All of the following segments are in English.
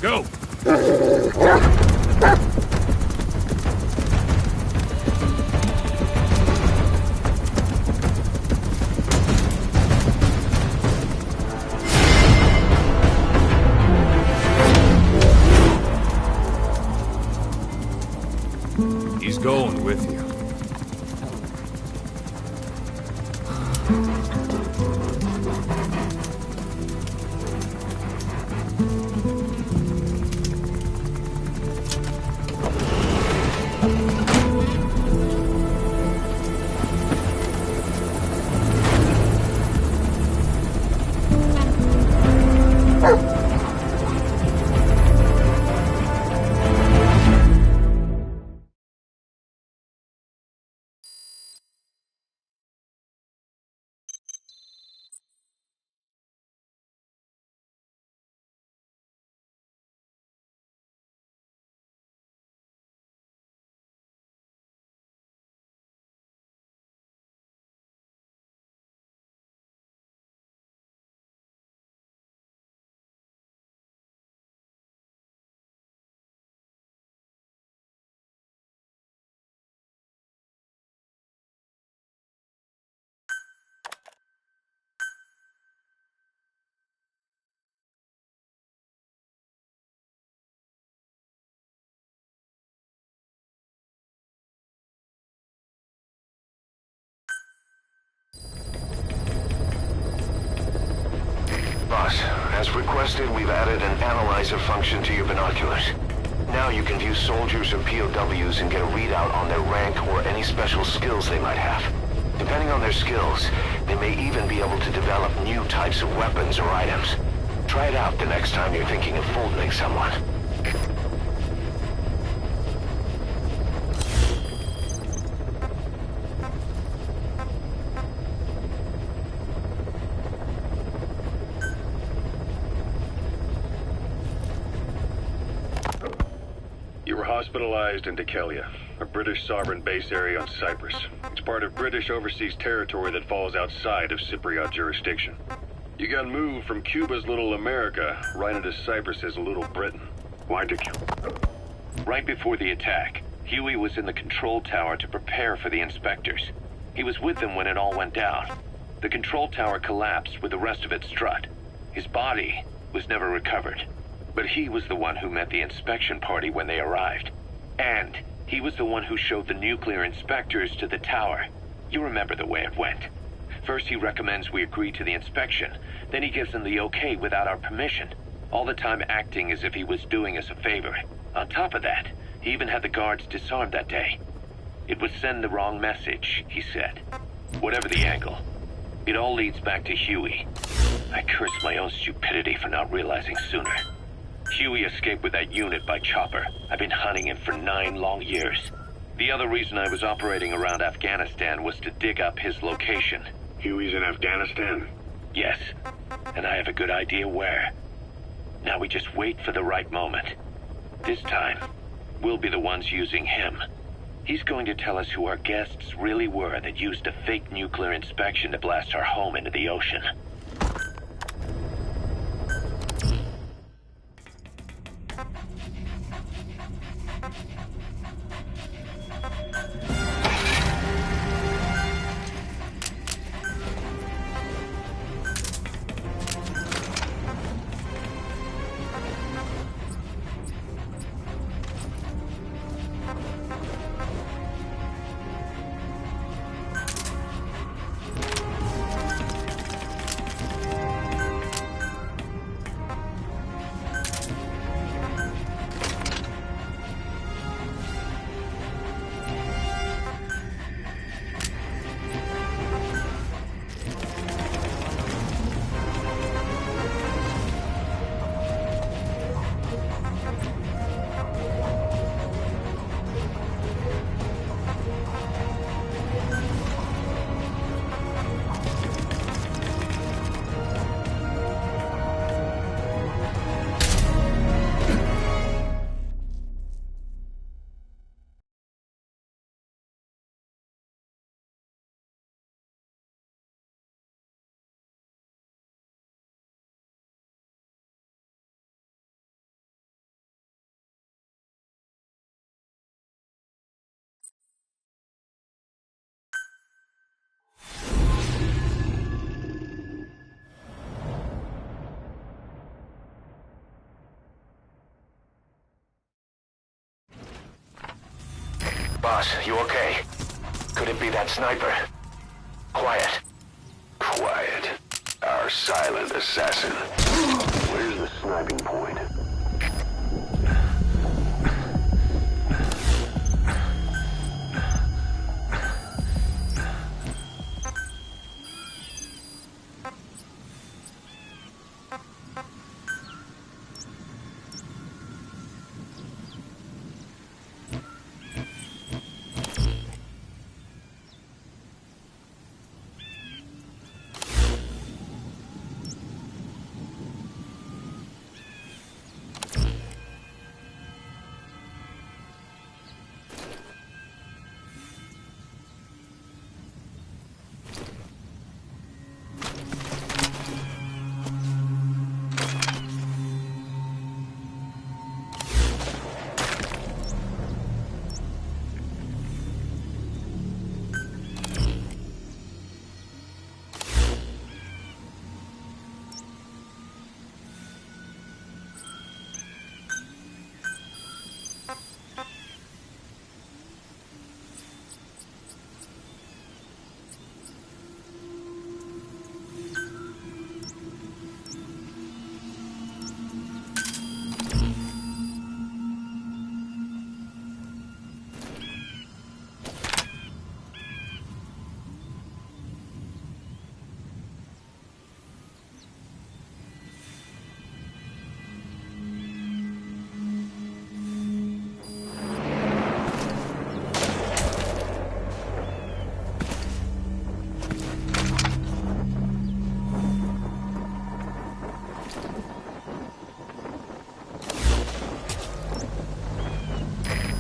Go! He's going with you. Boss, as requested, we've added an analyzer function to your binoculars. Now you can view soldiers or POWs and get a readout on their rank or any special skills they might have. Depending on their skills, they may even be able to develop new types of weapons or items. Try it out the next time you're thinking of folding someone. You were hospitalized in Dekelia, a British sovereign base area on Cyprus. It's part of British overseas territory that falls outside of Cypriot jurisdiction. You got moved from Cuba's Little America right into Cyprus's Little Britain. Why'd you kill? Right before the attack, Huey was in the control tower to prepare for the inspectors. He was with them when it all went down. The control tower collapsed with the rest of it struck. His body was never recovered. But he was the one who met the inspection party when they arrived. And he was the one who showed the nuclear inspectors to the tower. You remember the way it went. First he recommends we agree to the inspection, then he gives them the okay without our permission, all the time acting as if he was doing us a favor. On top of that, he even had the guards disarmed that day. It would send the wrong message, he said. Whatever the angle, it all leads back to Huey. I curse my own stupidity for not realizing sooner. Huey escaped with that unit by chopper. I've been hunting him for 9 long years. The other reason I was operating around Afghanistan was to dig up his location. Huey's in Afghanistan? Yes, and I have a good idea where. Now we just wait for the right moment. This time, we'll be the ones using him. He's going to tell us who our guests really were that used a fake nuclear inspection to blast our home into the ocean. Boss, you okay? Could it be that sniper? Quiet. Quiet. Our silent assassin. Where's the sniping point?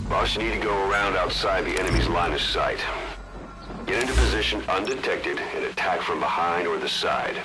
Boss, you need to go around outside the enemy's line of sight. Get into position undetected and attack from behind or the side.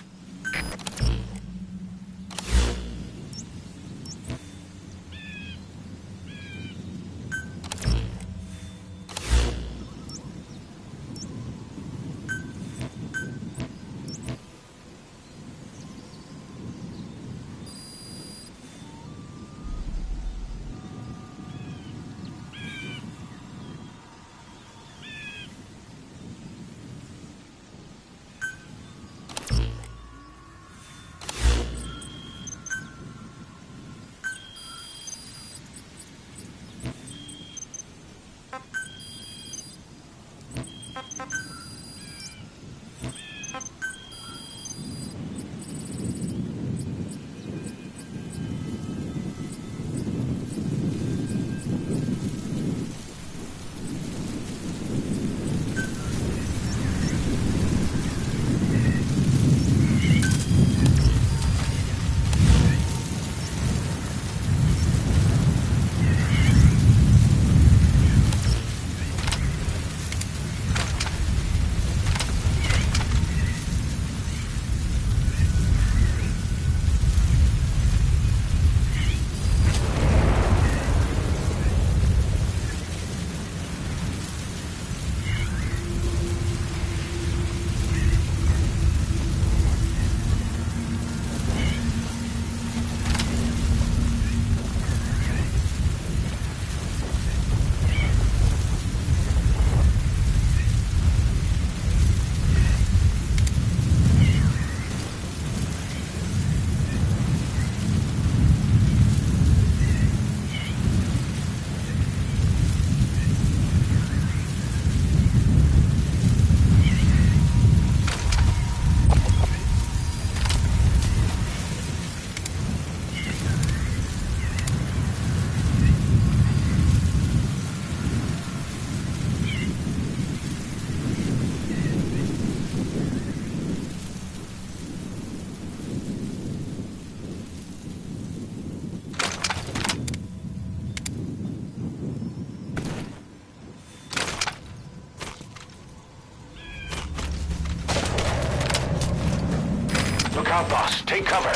Look out, boss. Take cover.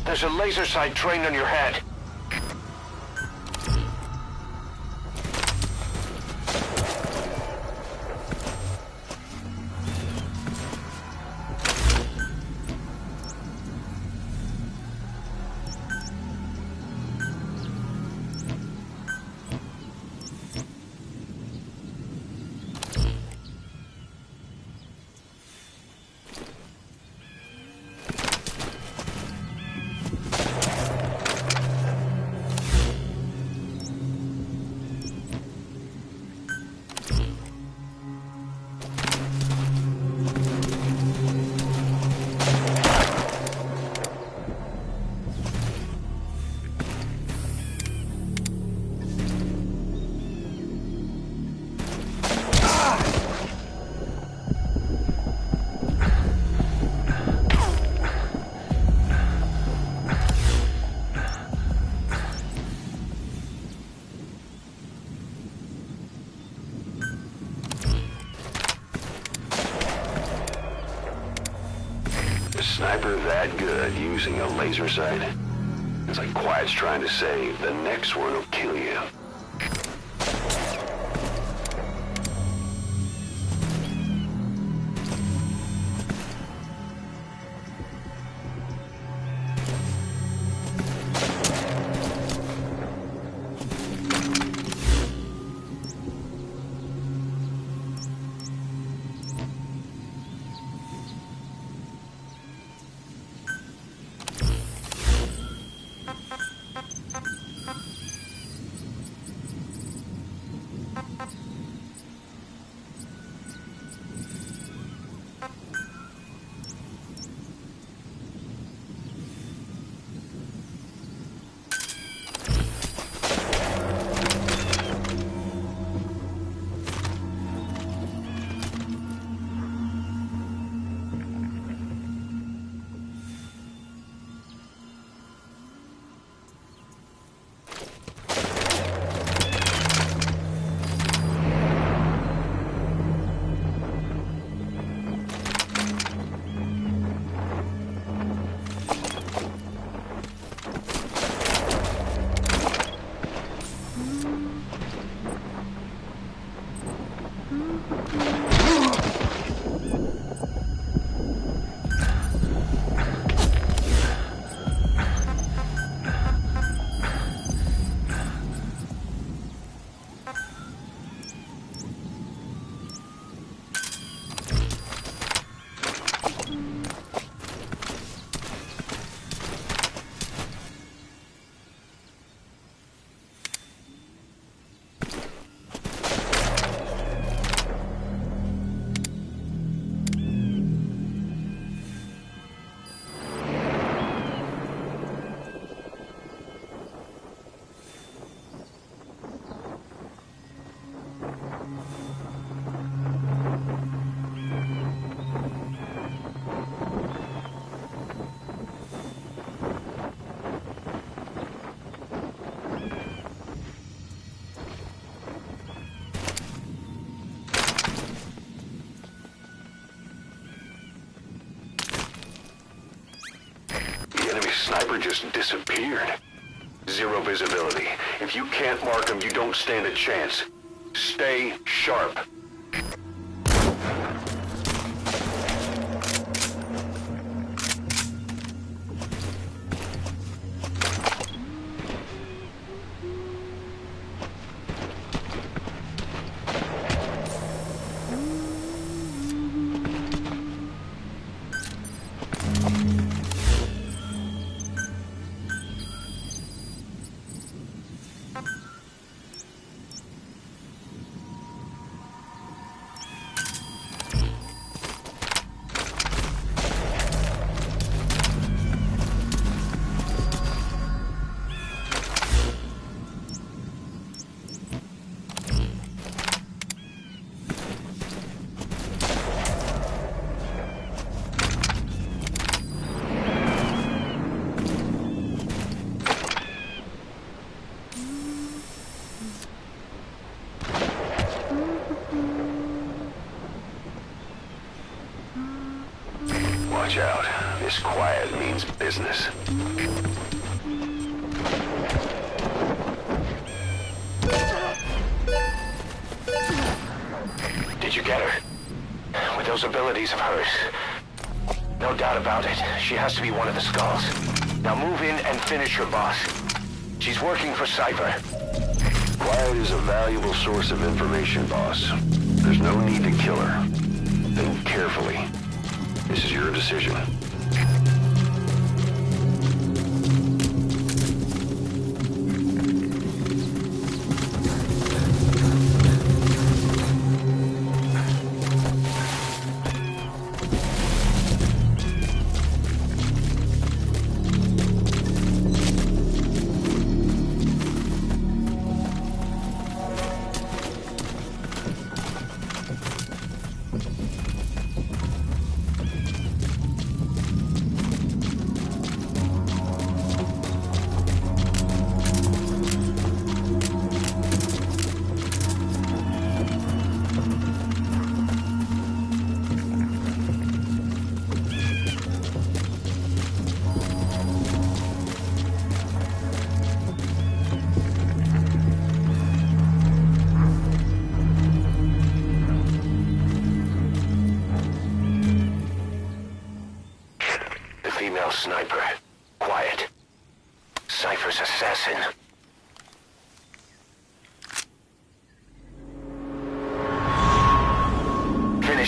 There's a laser sight trained on your head. that good using a laser sight? It's like Quiet's trying to say, the next one will kill you. Sniper just disappeared. Zero visibility. If you can't mark him, you don't stand a chance. Stay sharp. Watch out. This Quiet means business. Did you get her? With those abilities of hers? No doubt about it. She has to be one of the Skulls. Now move in and finish her boss. She's working for Cypher. Quiet is a valuable source of information, boss. There's no need to kill her. Think carefully. This is your decision.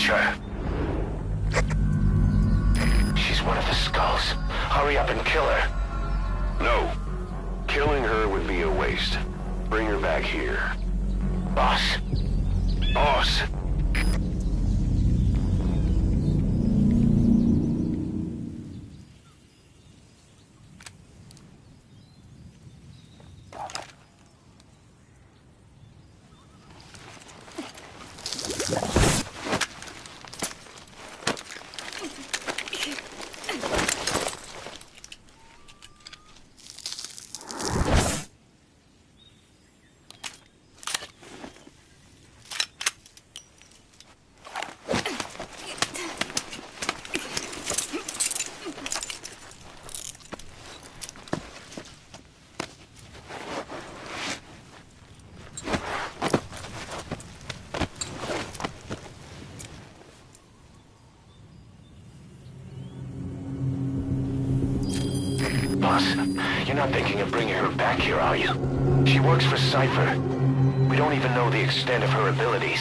finish her. She's one of the skulls. Hurry up and kill her. No. Killing her would be a waste. Bring her back here. Boss. Boss! Boss, you're not thinking of bringing her back here, are you? She works for Cypher. We don't even know the extent of her abilities.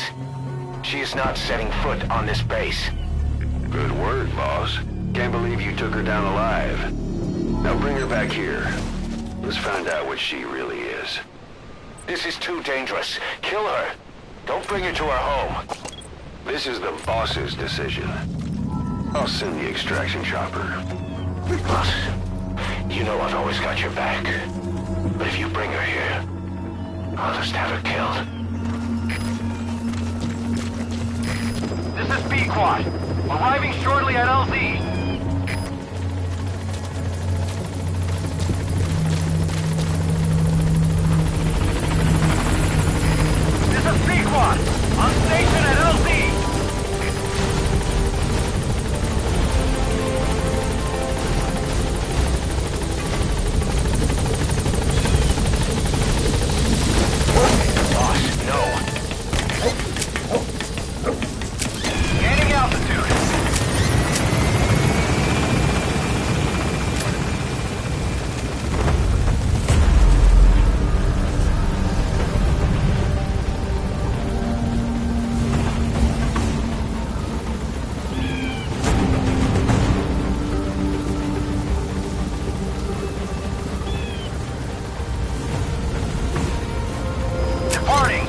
She is not setting foot on this base. Good word, boss. Can't believe you took her down alive. Now bring her back here. Let's find out what she really is. This is too dangerous. Kill her. Don't bring her to our home. This is the boss's decision. I'll send the extraction chopper. Boss, you know I've always got your back. But if you bring her here, I'll just have her killed. This is B-Quad. Arriving shortly at LZ. This is B-Quad. On station at LZ. Boss, no. Gaining altitude. Departing.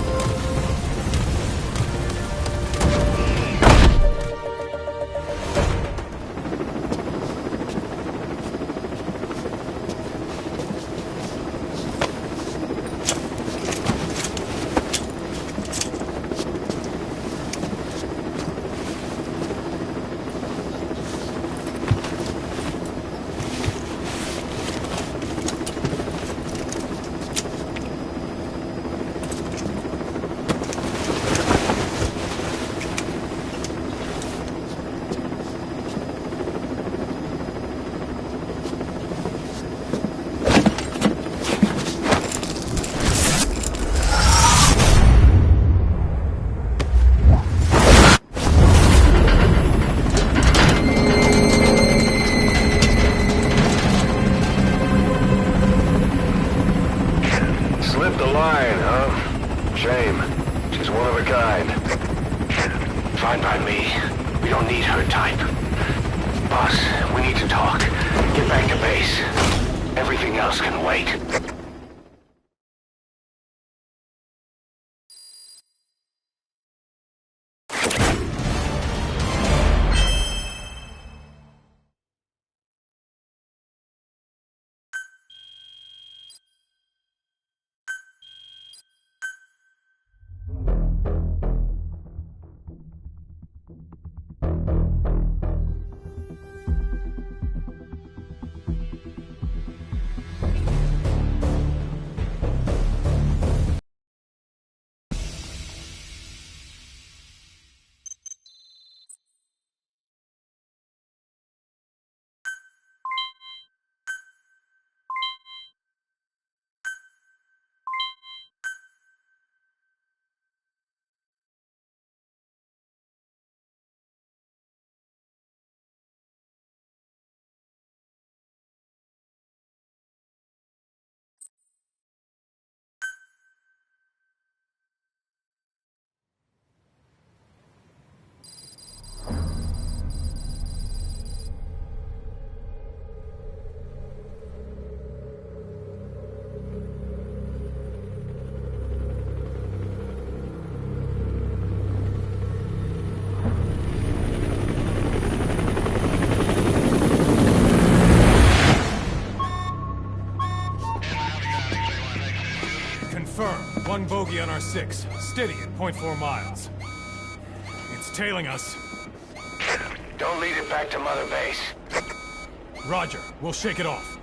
Slipped the line, huh? Shame. She's one of a kind. Fine by me. We don't need her type. Boss, we need to talk. Get back to base. Everything else can wait. Confirm. One bogey on our 6. Steady at .4 miles. It's tailing us. Don't lead it back to Mother Base. Roger. We'll shake it off.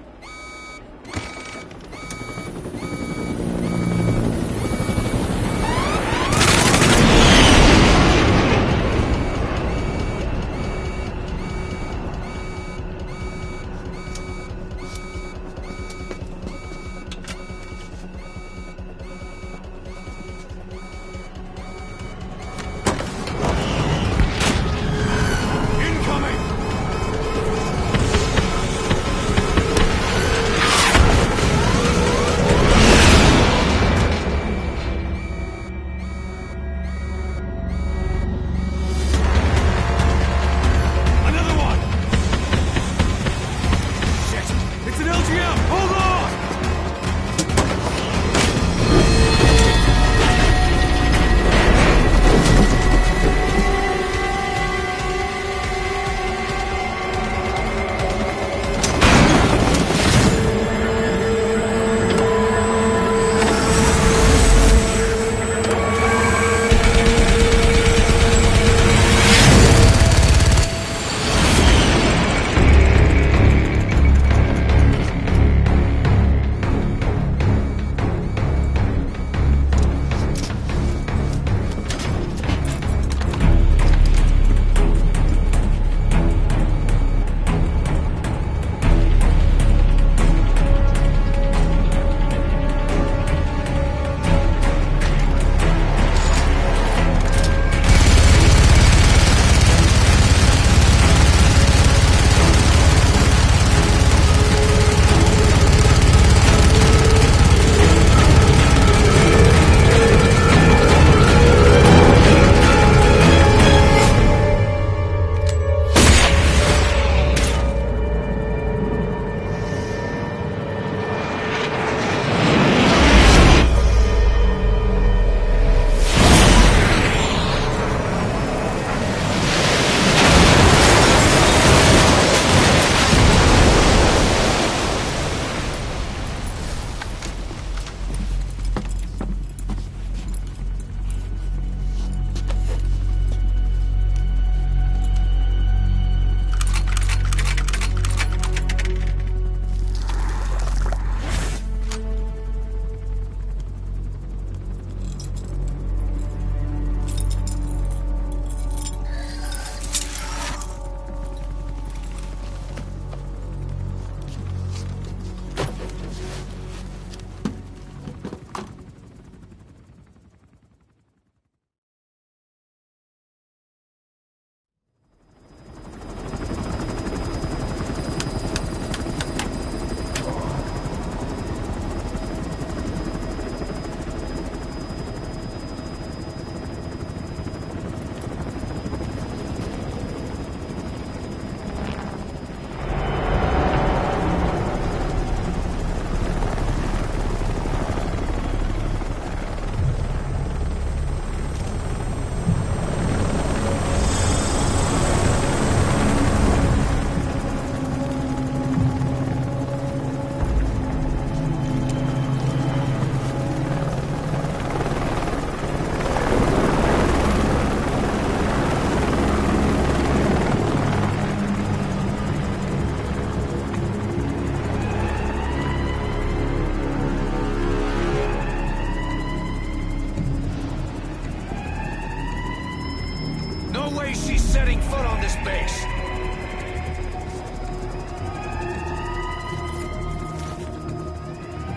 setting foot on this base.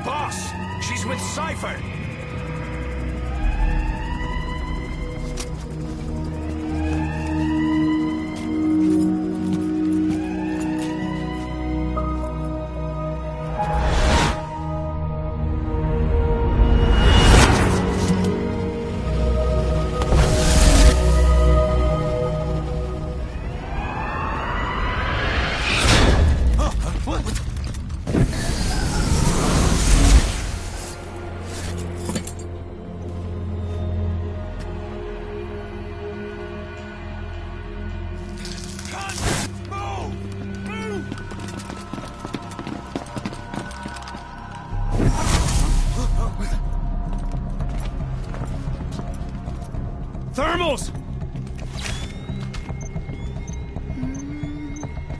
Boss, she's with Cypher. Thermals!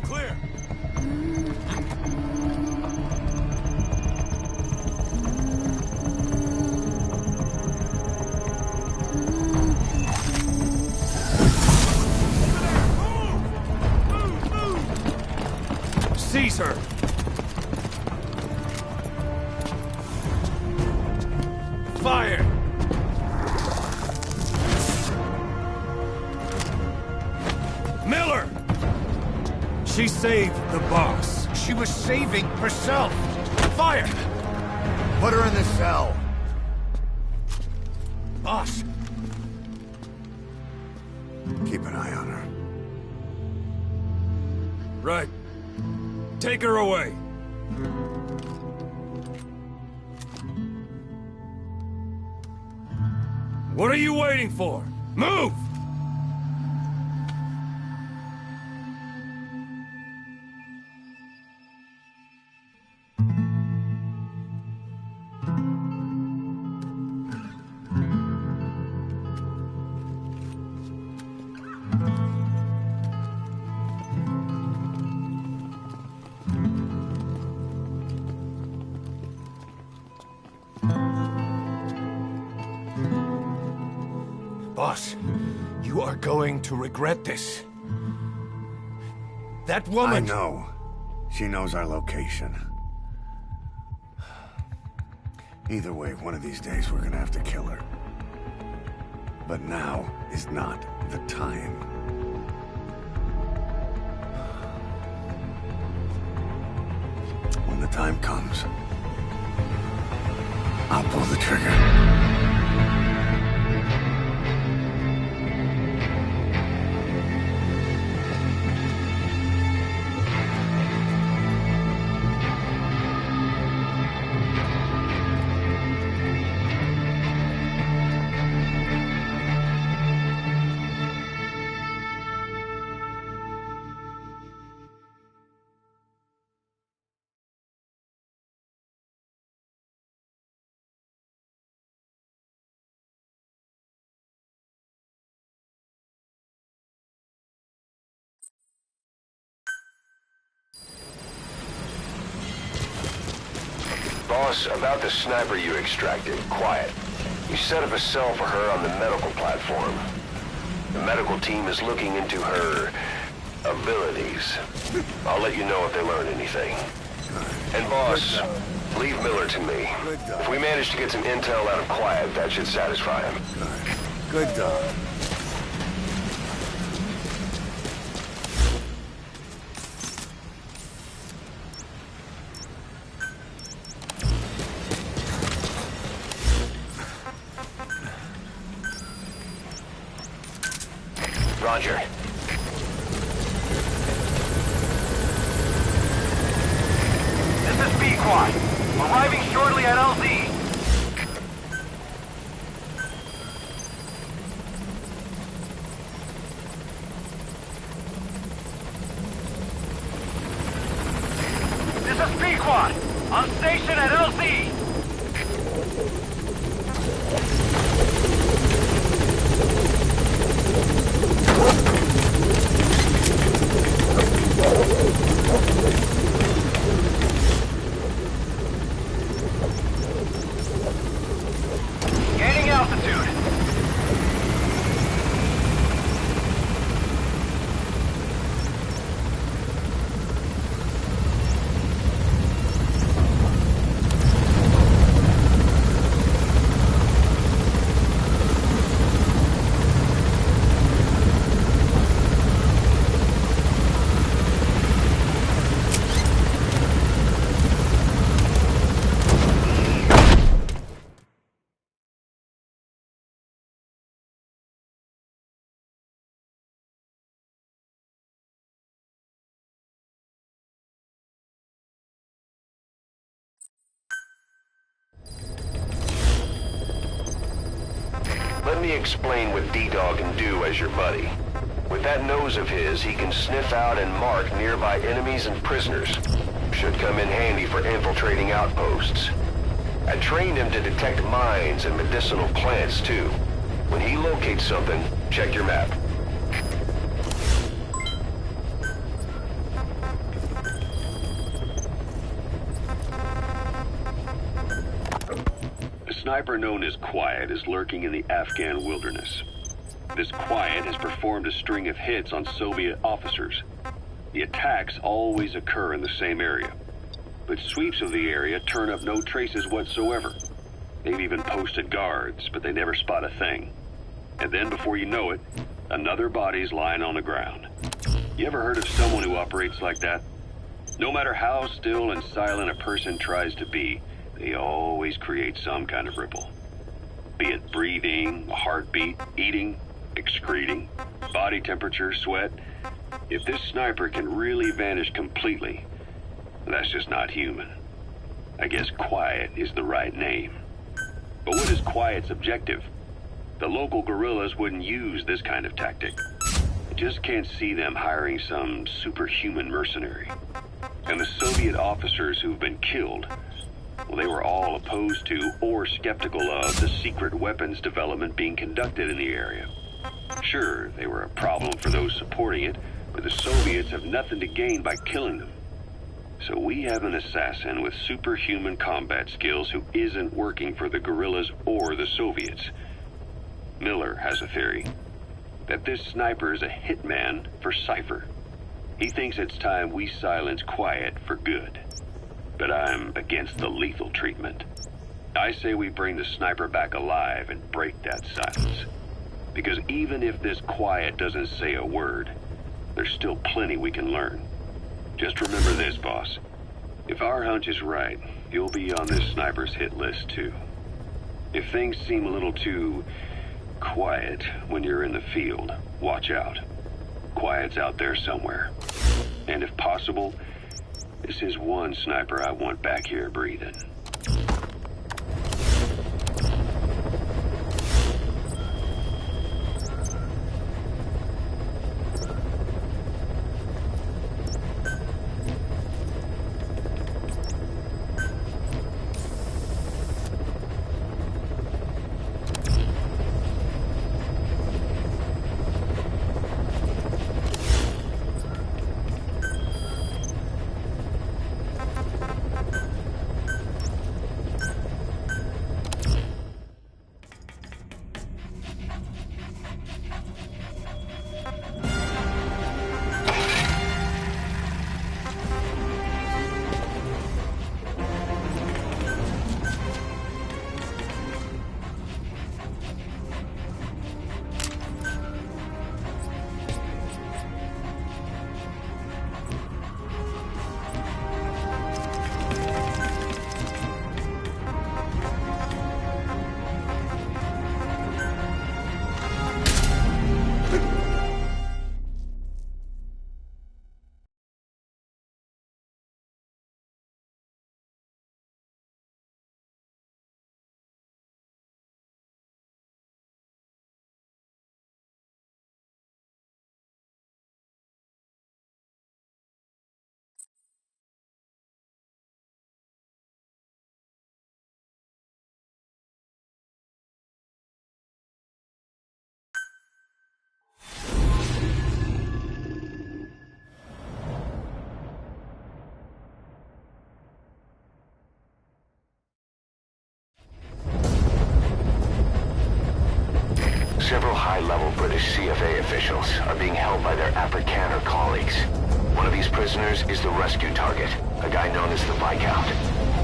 Clear. Seize her! Fire! Miller! She saved the boss. She was saving herself. Fire! Put her in the cell. Boss! Keep an eye on her. Right. Take her away. What are you waiting for? Move! Boss, you are going to regret this. That woman... I know. She knows our location. Either way, one of these days we're gonna have to kill her. But now is not the time. When the time comes, I'll pull the trigger. Boss, about the sniper you extracted, quiet. You set up a cell for her on the medical platform. The medical team is looking into her abilities. I'll let you know if they learn anything. And boss, leave Miller to me. If we manage to get some intel out of Quiet, that should satisfy him. Good dog. Roger. This is B-Quad. Arriving shortly at LZ. This is B-Quad. On station at LZ. Gaining altitude. Let me explain what D-Dog can do as your buddy. With that nose of his, he can sniff out and mark nearby enemies and prisoners. Should come in handy for infiltrating outposts. I trained him to detect mines and medicinal plants, too. When he locates something, check your map. A sniper known as Quiet is lurking in the Afghan wilderness. This Quiet has performed a string of hits on Soviet officers. The attacks always occur in the same area, but sweeps of the area turn up no traces whatsoever. They've even posted guards, but they never spot a thing. And then before you know it, another body's lying on the ground. You ever heard of someone who operates like that? No matter how still and silent a person tries to be, they always create some kind of ripple. Be it breathing, a heartbeat, eating, excreting, body temperature, sweat. If this sniper can really vanish completely, that's just not human. I guess Quiet is the right name. But what is Quiet's objective? The local guerrillas wouldn't use this kind of tactic. I just can't see them hiring some superhuman mercenary. And the Soviet officers who've been killed, well, they were all opposed to or skeptical of the secret weapons development being conducted in the area. Sure, they were a problem for those supporting it, but the Soviets have nothing to gain by killing them. So we have an assassin with superhuman combat skills who isn't working for the guerrillas or the Soviets. Miller has a theory that this sniper is a hitman for Cypher. He thinks it's time we silence Quiet for good. But I'm against the lethal treatment. I say we bring the sniper back alive and break that silence. Because even if this Quiet doesn't say a word, there's still plenty we can learn. Just remember this, boss. If our hunch is right, you'll be on this sniper's hit list too. If things seem a little too quiet when you're in the field, watch out. Quiet's out there somewhere. And if possible, this is one sniper I want back here breathing. Several high-level British CFA officials are being held by their Afrikaner colleagues. One of these prisoners is the rescue target, a guy known as the Viscount.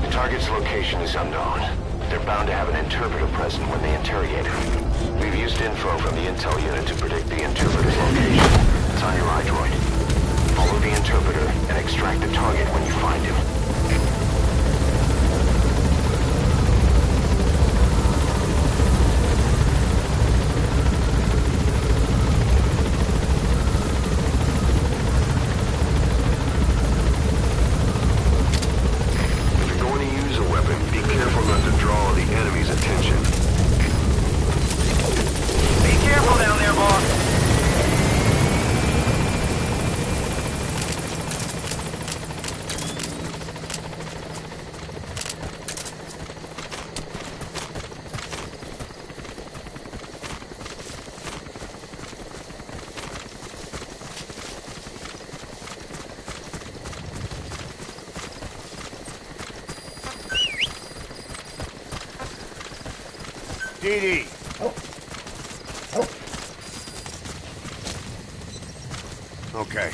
The target's location is unknown. They're bound to have an interpreter present when they interrogate him. We've used info from the intel unit to predict the interpreter's location. It's on your iDroid. Follow the interpreter and extract the target when you find him. DD. Okay.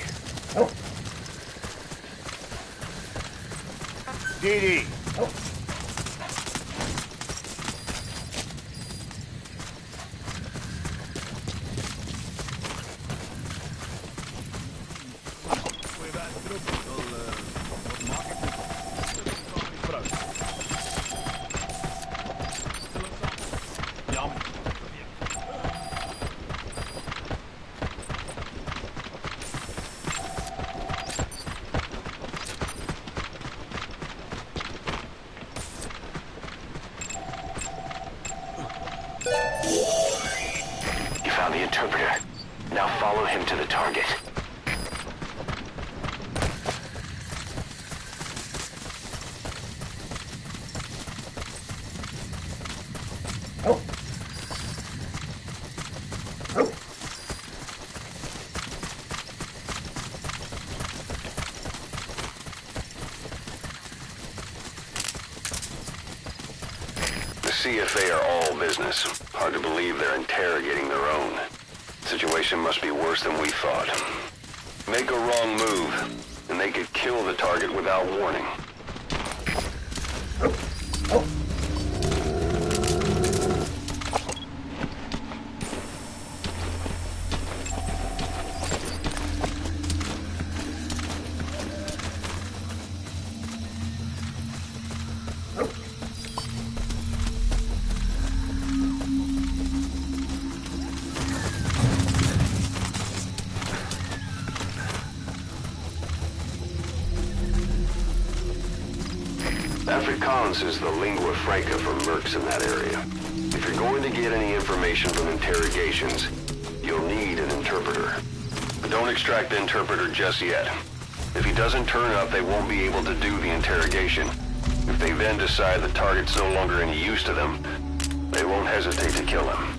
DD. You found the interpreter. Now follow him to the target. CFA are all business. Hard to believe they're interrogating their own. Situation must be worse than we thought. Make a wrong move, and they could kill the target without warning. Afrikaans is the lingua franca for mercs in that area. If you're going to get any information from interrogations, you'll need an interpreter. But don't extract the interpreter just yet. If he doesn't turn up, they won't be able to do the interrogation. If they then decide the target's no longer any use to them, they won't hesitate to kill him.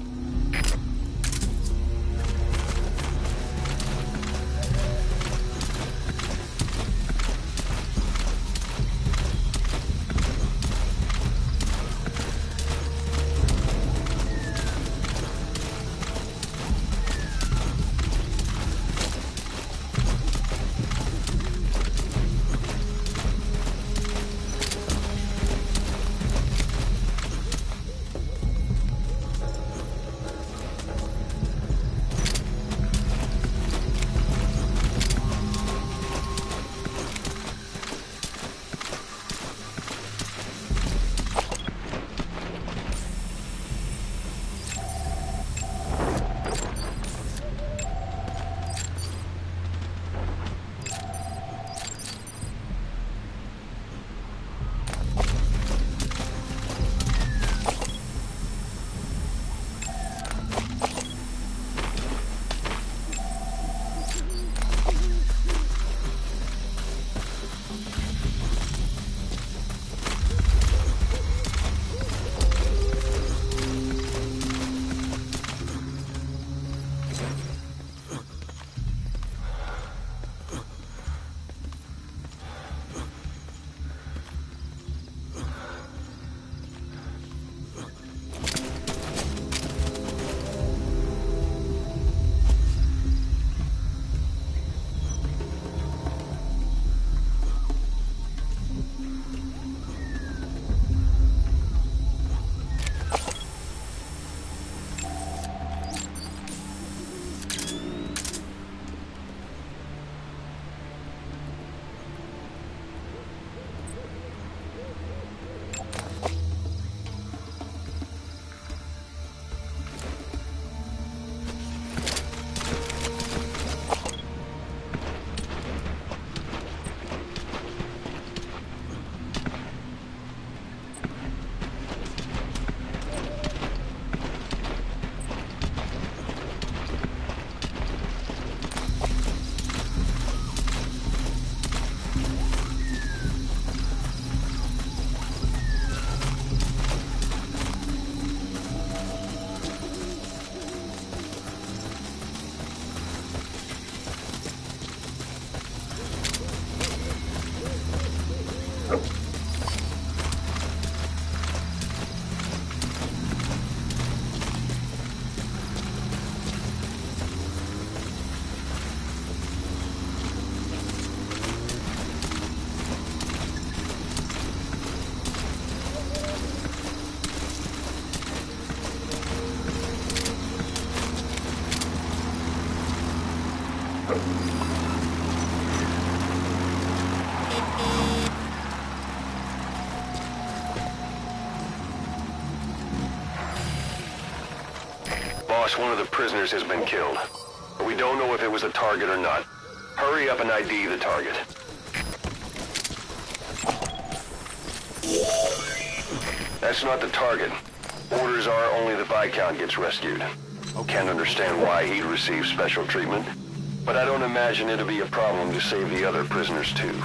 Boss, one of the prisoners has been killed. But we don't know if it was a target or not. Hurry up and ID the target. That's not the target. Orders are only the Viscount gets rescued. Can't understand why he'd receive special treatment, but I don't imagine it'll be a problem to save the other prisoners too.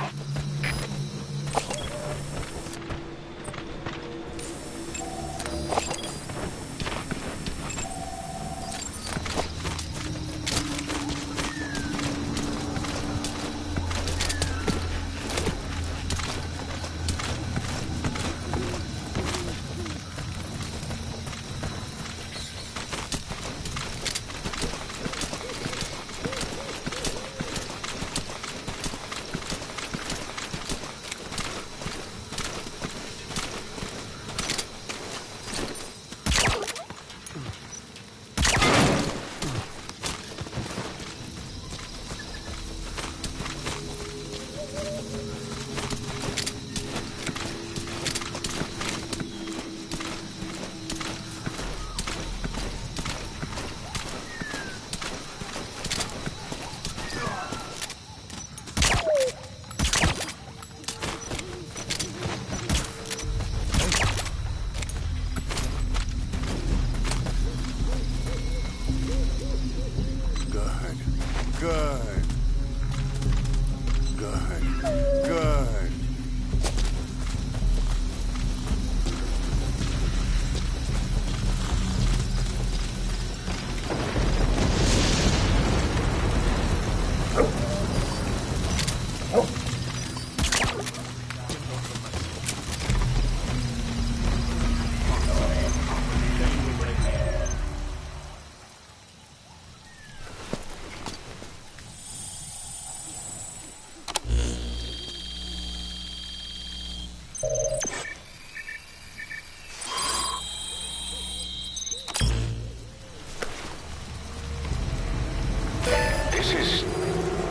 This is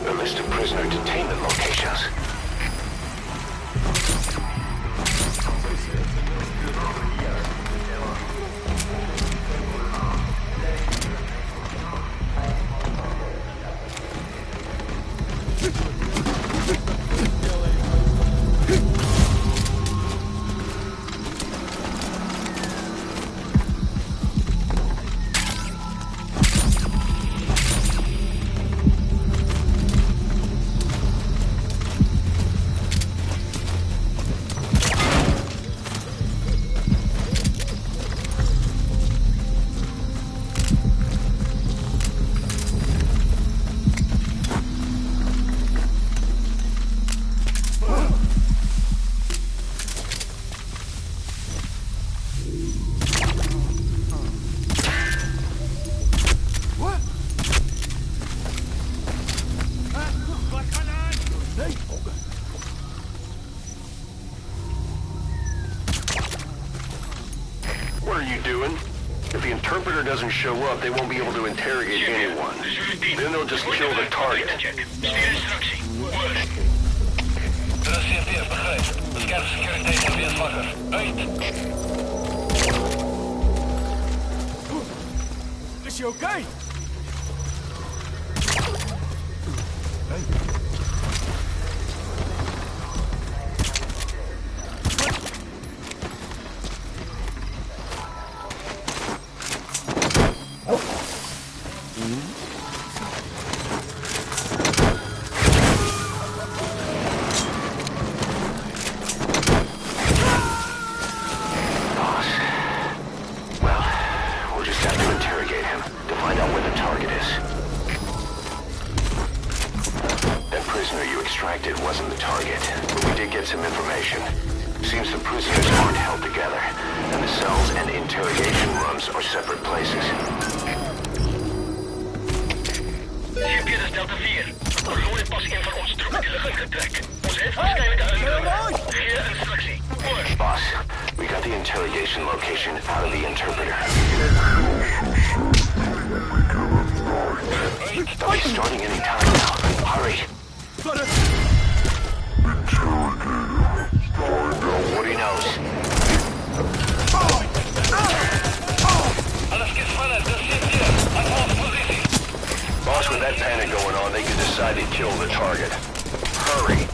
a list of prisoner detainment locations. What are you doing? If the interpreter doesn't show up, they won't be able to interrogate anyone. Then they'll just kill the target. Is she okay? Extracted wasn't the target, but we did get some information. Seems the prisoners aren't held together, and the cells and interrogation rooms are separate places. GPS is Delta 4. Verloren pas in van ons troepen die luchtingetrek. Ons heeft waarschijnlijk uitgelopen. Geef instructie. Over. Boss, we got the interrogation location out of the interpreter. They'll be starting any time now. Hurry. Woody knows. Alles geht voller, das sind wir. that panic going on, they could decide to kill the target. Hurry.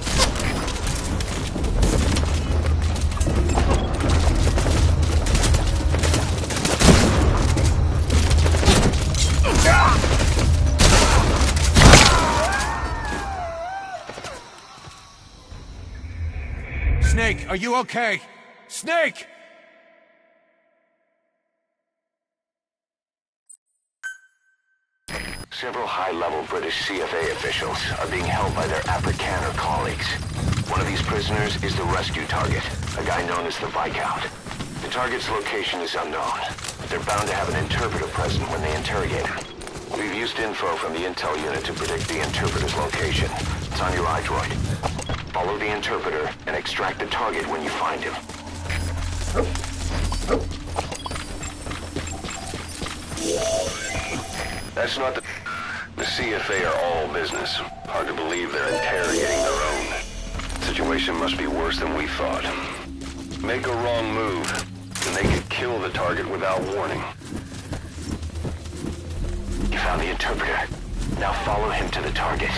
Snake, are you okay? Snake! Several high-level British CFA officials are being held by their Afrikaner colleagues. One of these prisoners is the rescue target, a guy known as the Viscount. The target's location is unknown, but they're bound to have an interpreter present when they interrogate him. We've used info from the intel unit to predict the interpreter's location. It's on your iDroid. Follow the interpreter and extract the target when you find him. That's not the CFA are all business. Hard to believe they're interrogating their own. Situation must be worse than we thought. Make a wrong move, and they could kill the target without warning. You found the interpreter. Now follow him to the target.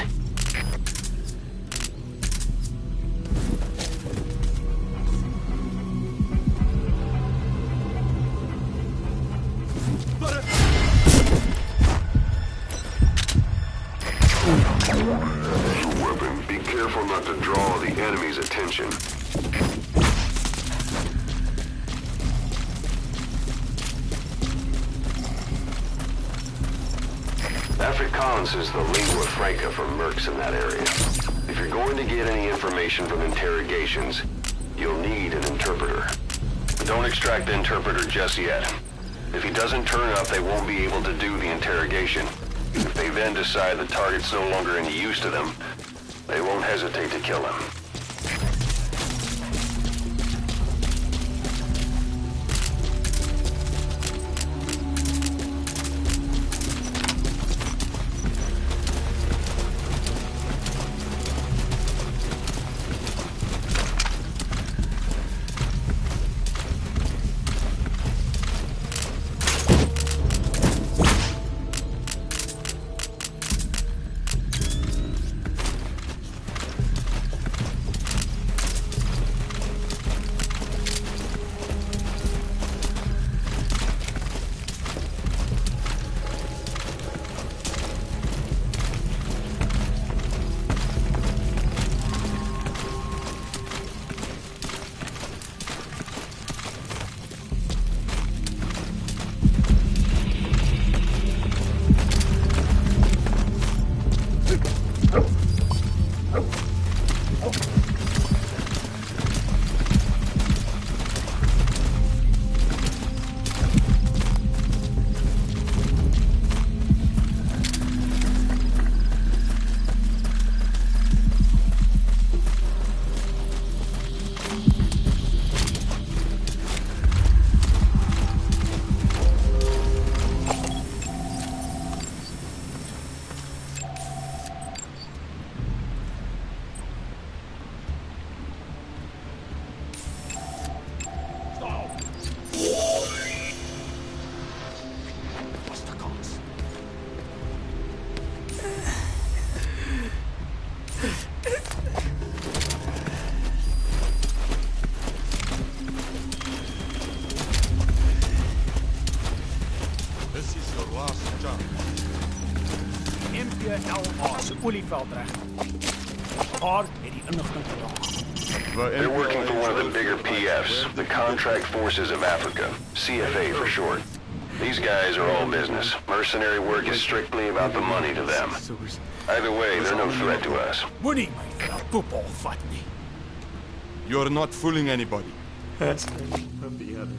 Weapon. Be careful not to draw the enemy's attention. Afrikaans is the lingua franca for mercs in that area. If you're going to get any information from interrogations, you'll need an interpreter. But don't extract the interpreter just yet. If he doesn't turn up, they won't be able to do the interrogation. If they then decide the target's no longer any use to them, they won't hesitate to kill him. They're working for one of the bigger PFs, the Contract Forces of Africa, CFA for short. These guys are all business. Mercenary work is strictly about the money to them. Either way, they're no threat to us. You're not fooling anybody. That's of the others.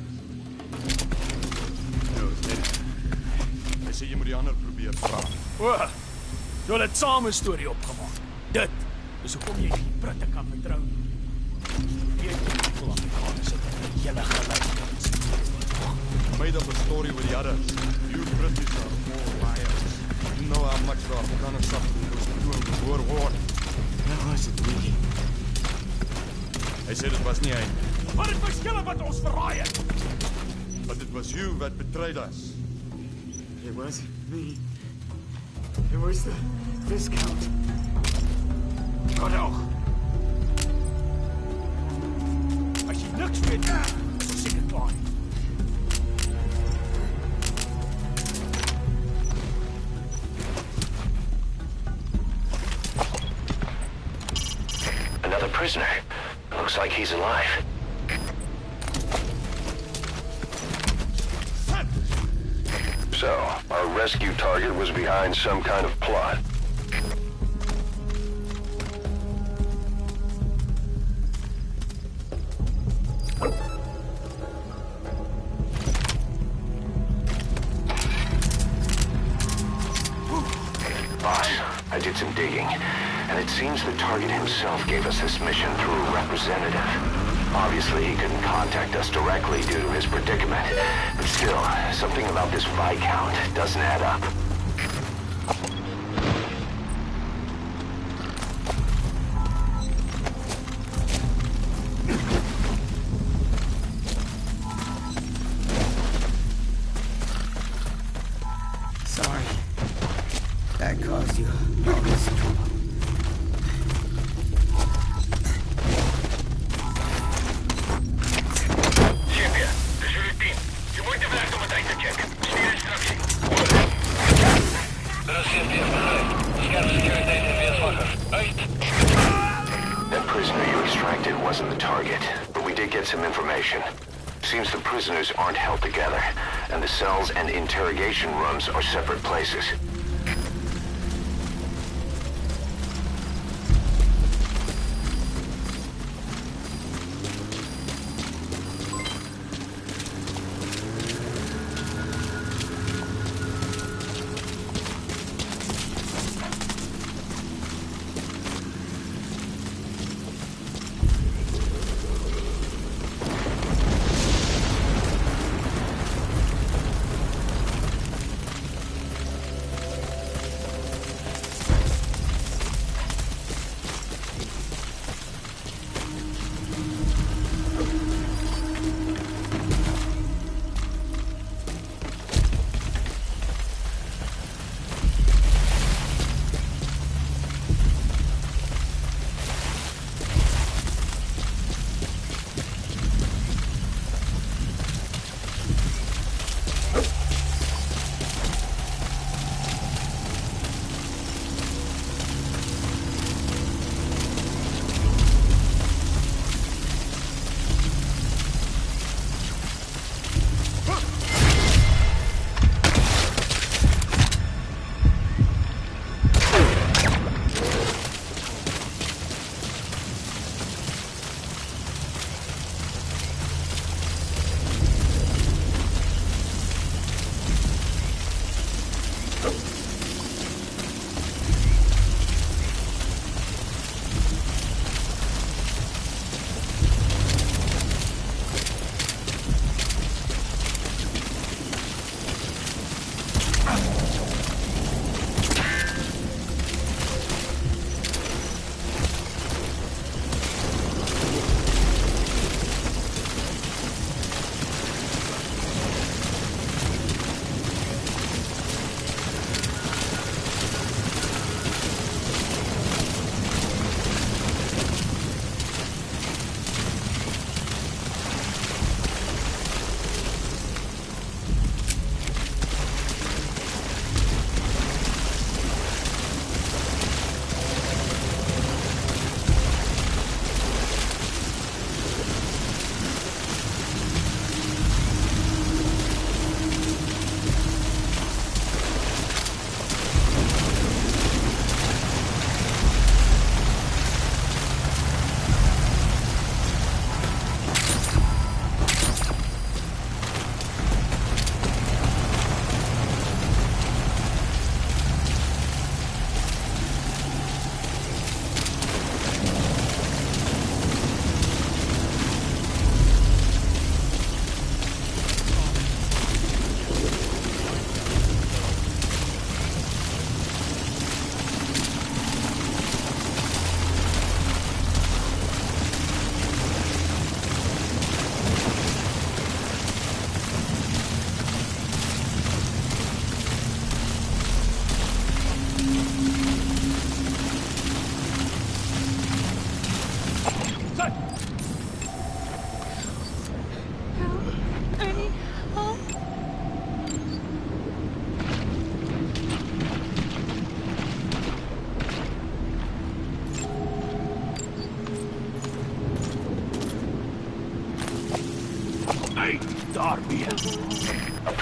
Hy sê jy moet die ander probeer praat. O, jy het saam 'n storie opgemaak. Dit is hoekom jy die Britte kan vertrou. Weet jy hoe Afrikaners het julle geluisterd? Made up a story with the others. You British are more liars. You know how much the Afrikaners suffered was doing the Boer War. Nou was dit nie. Hy sê dit was nie hy. Maar dit was julle wat ons verraai het. But it was you that betrayed us. It was me. Where's the discount? Oh no! As jy niks weet nie, is ons seker klaar nie. Another prisoner. Looks like he's alive. So, our rescue target was behind some kind of plot. Boss, I did some digging, and it seems the target himself gave us this mission through a representative. Obviously, he couldn't contact us directly due to his predicament, but still, something about this Viscount doesn't add up. Sorry. That caused you all this trouble. Champion, dis jullie team. Je moeite waard om het uit te checken. Stuur instructie. Hoor. Er is CMTF bereikt. Scherp securiteit en weerswakker. Uit. That prisoner you extracted wasn't the target, but we did get some information. Seems the prisoners aren't held together, and the cells and interrogation rooms are separate places.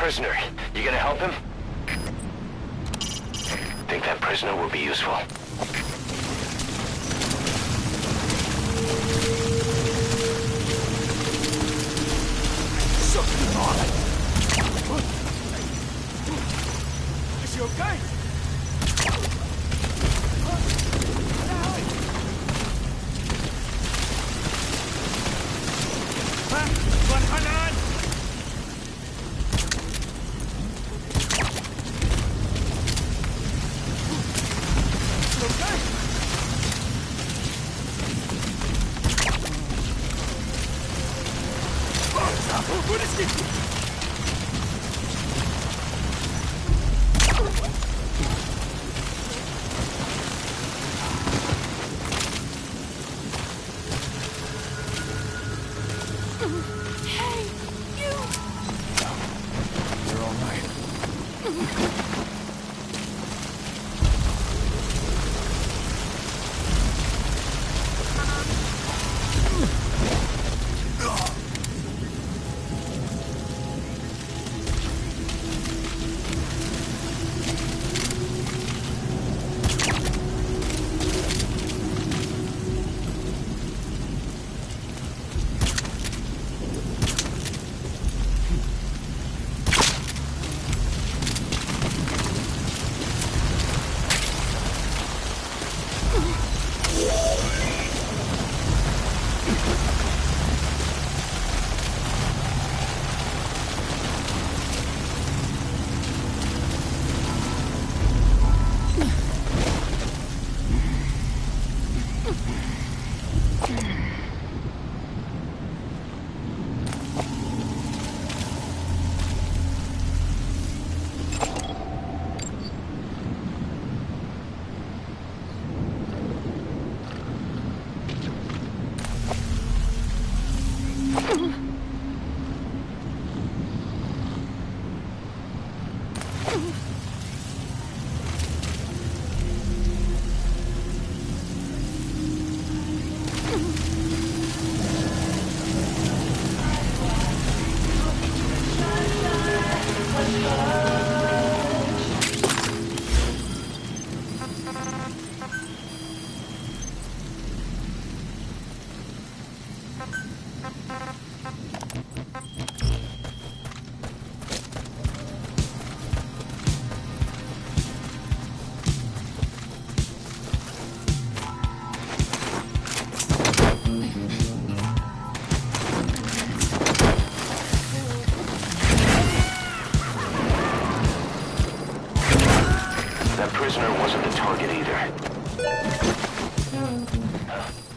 prisoner. You gonna help him? Think that prisoner will be useful. Is he okay?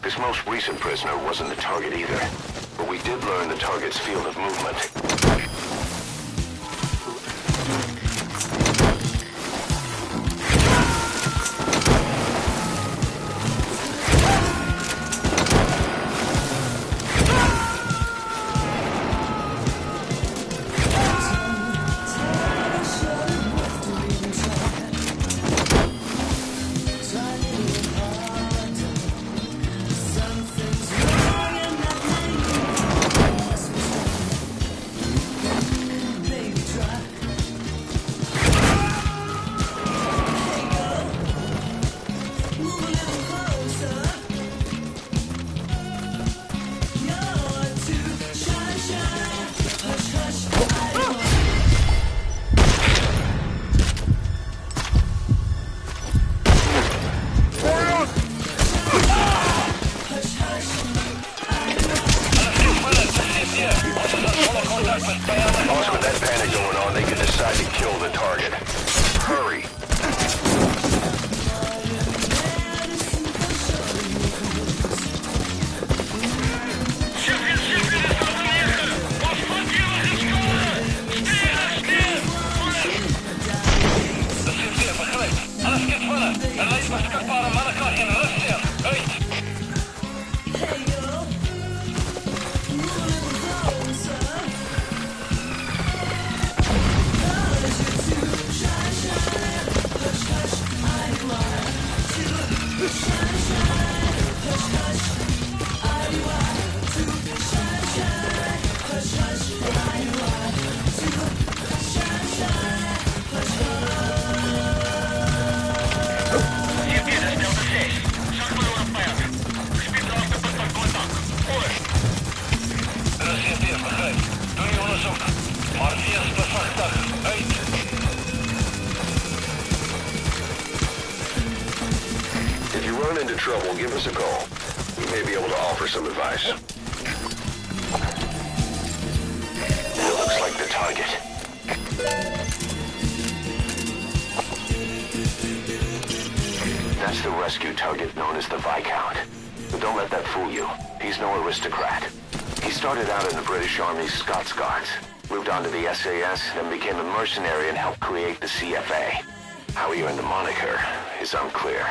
This most recent prisoner wasn't the target either, but we did learn the target's field of movement. trouble, give us a call. We may be able to offer some advice. It looks like the target. That's the rescue target known as the Viscount. But don't let that fool you. He's no aristocrat. He started out in the British Army's Scots Guards, moved on to the SAS, then became a mercenary and helped create the CFA. How he earned the moniker is unclear.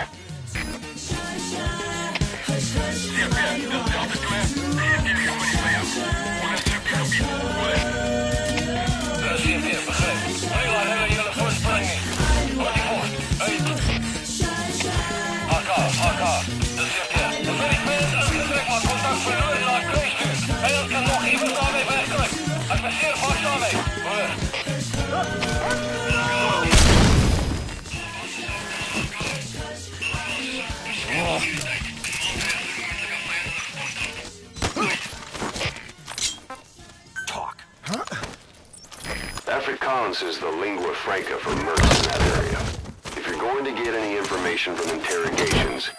Afrikaans is the lingua franca for mercs in that area. If you're going to get any information from interrogations,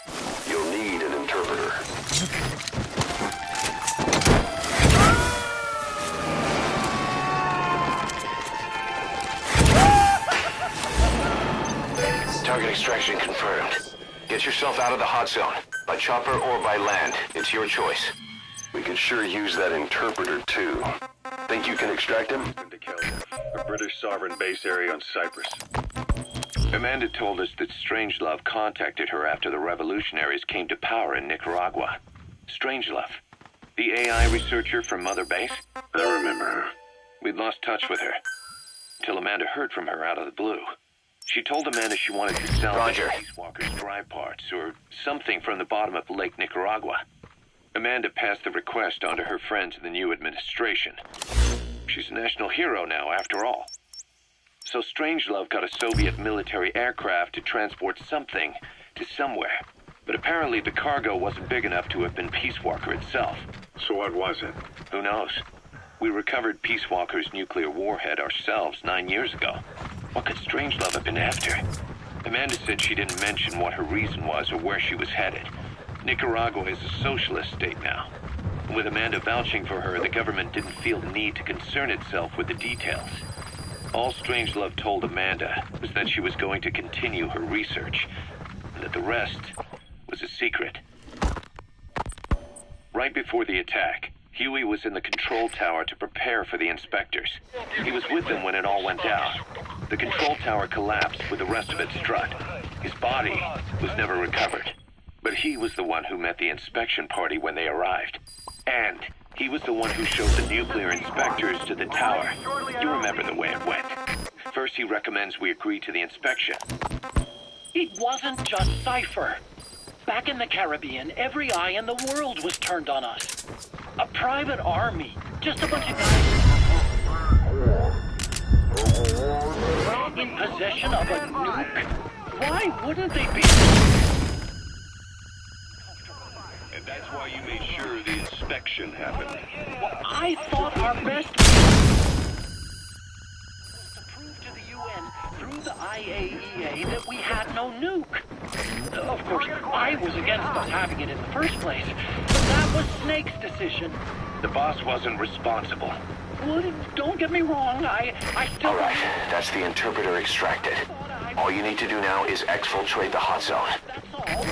you'll need an interpreter. Target extraction confirmed. Get yourself out of the hot zone. By chopper or by land. It's your choice. We could sure use that interpreter too. Think you can extract him? Into Kelia, a British sovereign base area on Cyprus. Amanda told us that Strangelove contacted her after the revolutionaries came to power in Nicaragua. Strangelove, the AI researcher from Mother Base? I remember her. We'd lost touch with her, until Amanda heard from her out of the blue. She told Amanda she wanted to sell Peace Walker's drive parts, or something from the bottom of Lake Nicaragua. Amanda passed the request on to her friends in the new administration. She's a national hero now, after all. So Strangelove got a Soviet military aircraft to transport something to somewhere. But apparently the cargo wasn't big enough to have been Peace Walker itself. So what was it? Who knows? We recovered Peace Walker's nuclear warhead ourselves 9 years ago. What could Strangelove have been after? Amanda said she didn't mention what her reason was or where she was headed. Nicaragua is a socialist state now. And with Amanda vouching for her, the government didn't feel the need to concern itself with the details. All Strangelove told Amanda was that she was going to continue her research, and that the rest was a secret. Right before the attack, Huey was in the control tower to prepare for the inspectors. He was with them when it all went down. The control tower collapsed with the rest of its strut. His body was never recovered. But he was the one who met the inspection party when they arrived. And he was the one who showed the nuclear inspectors to the tower. You remember the way it went. First, he recommends we agree to the inspection. It wasn't just Cypher. Back in the Caribbean, every eye in the world was turned on us. A private army. Just a bunch of guys in possession of a nuke. Why wouldn't they be? And that's why you made sure the inspection happened. Well, I thought our best was to prove to the UN through the IAEA that we had no nuke. Of course, I was against us having it in the first place, but that was Snake's decision. The boss wasn't responsible. Well, don't get me wrong, I still... All right, that's the interpreter extracted. All you need to do now is exfiltrate the hot zone. That's all.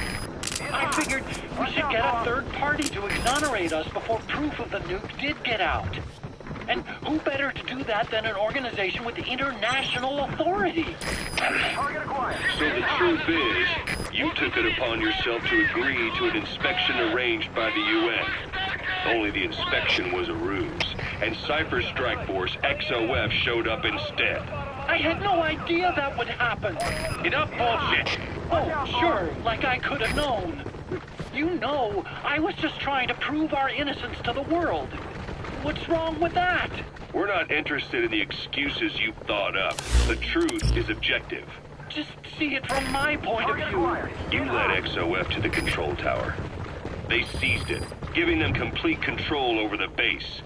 I figured we should get a third party to exonerate us before proof of the nuke did get out. And who better to do that than an organization with international authority? So the truth is, you took it upon yourself to agree to an inspection arranged by the UN. Only the inspection was a ruse, and Cypher Strike Force XOF showed up instead. I had no idea that would happen. Enough bullshit! Oh, sure, like I could have known. You know, I was just trying to prove our innocence to the world. What's wrong with that? We're not interested in the excuses you thought up. The truth is objective. Just see it from my point of view. You led XOF to the control tower. They seized it, giving them complete control over the base.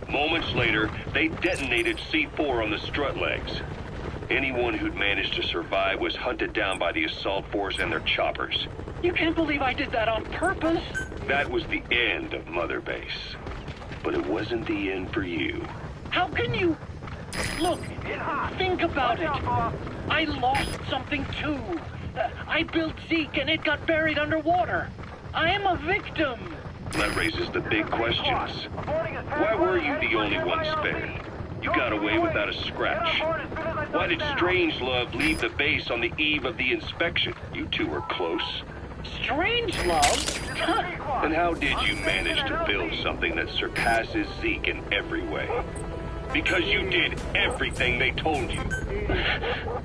Moments later, they detonated C4 on the strut legs. Anyone who'd managed to survive was hunted down by the assault force and their choppers. You can't believe I did that on purpose. That was the end of Mother Base. But it wasn't the end for you. How can you... Look, think about it. I lost something too. I built Zeke and it got buried underwater. I am a victim. That raises the big questions. Why were you the only one spared? You got away without a scratch. Why did Strangelove leave the base on the eve of the inspection? You two were close. Strangelove? And how did you manage to build something that surpasses Zeke in every way? Because you did everything they told you.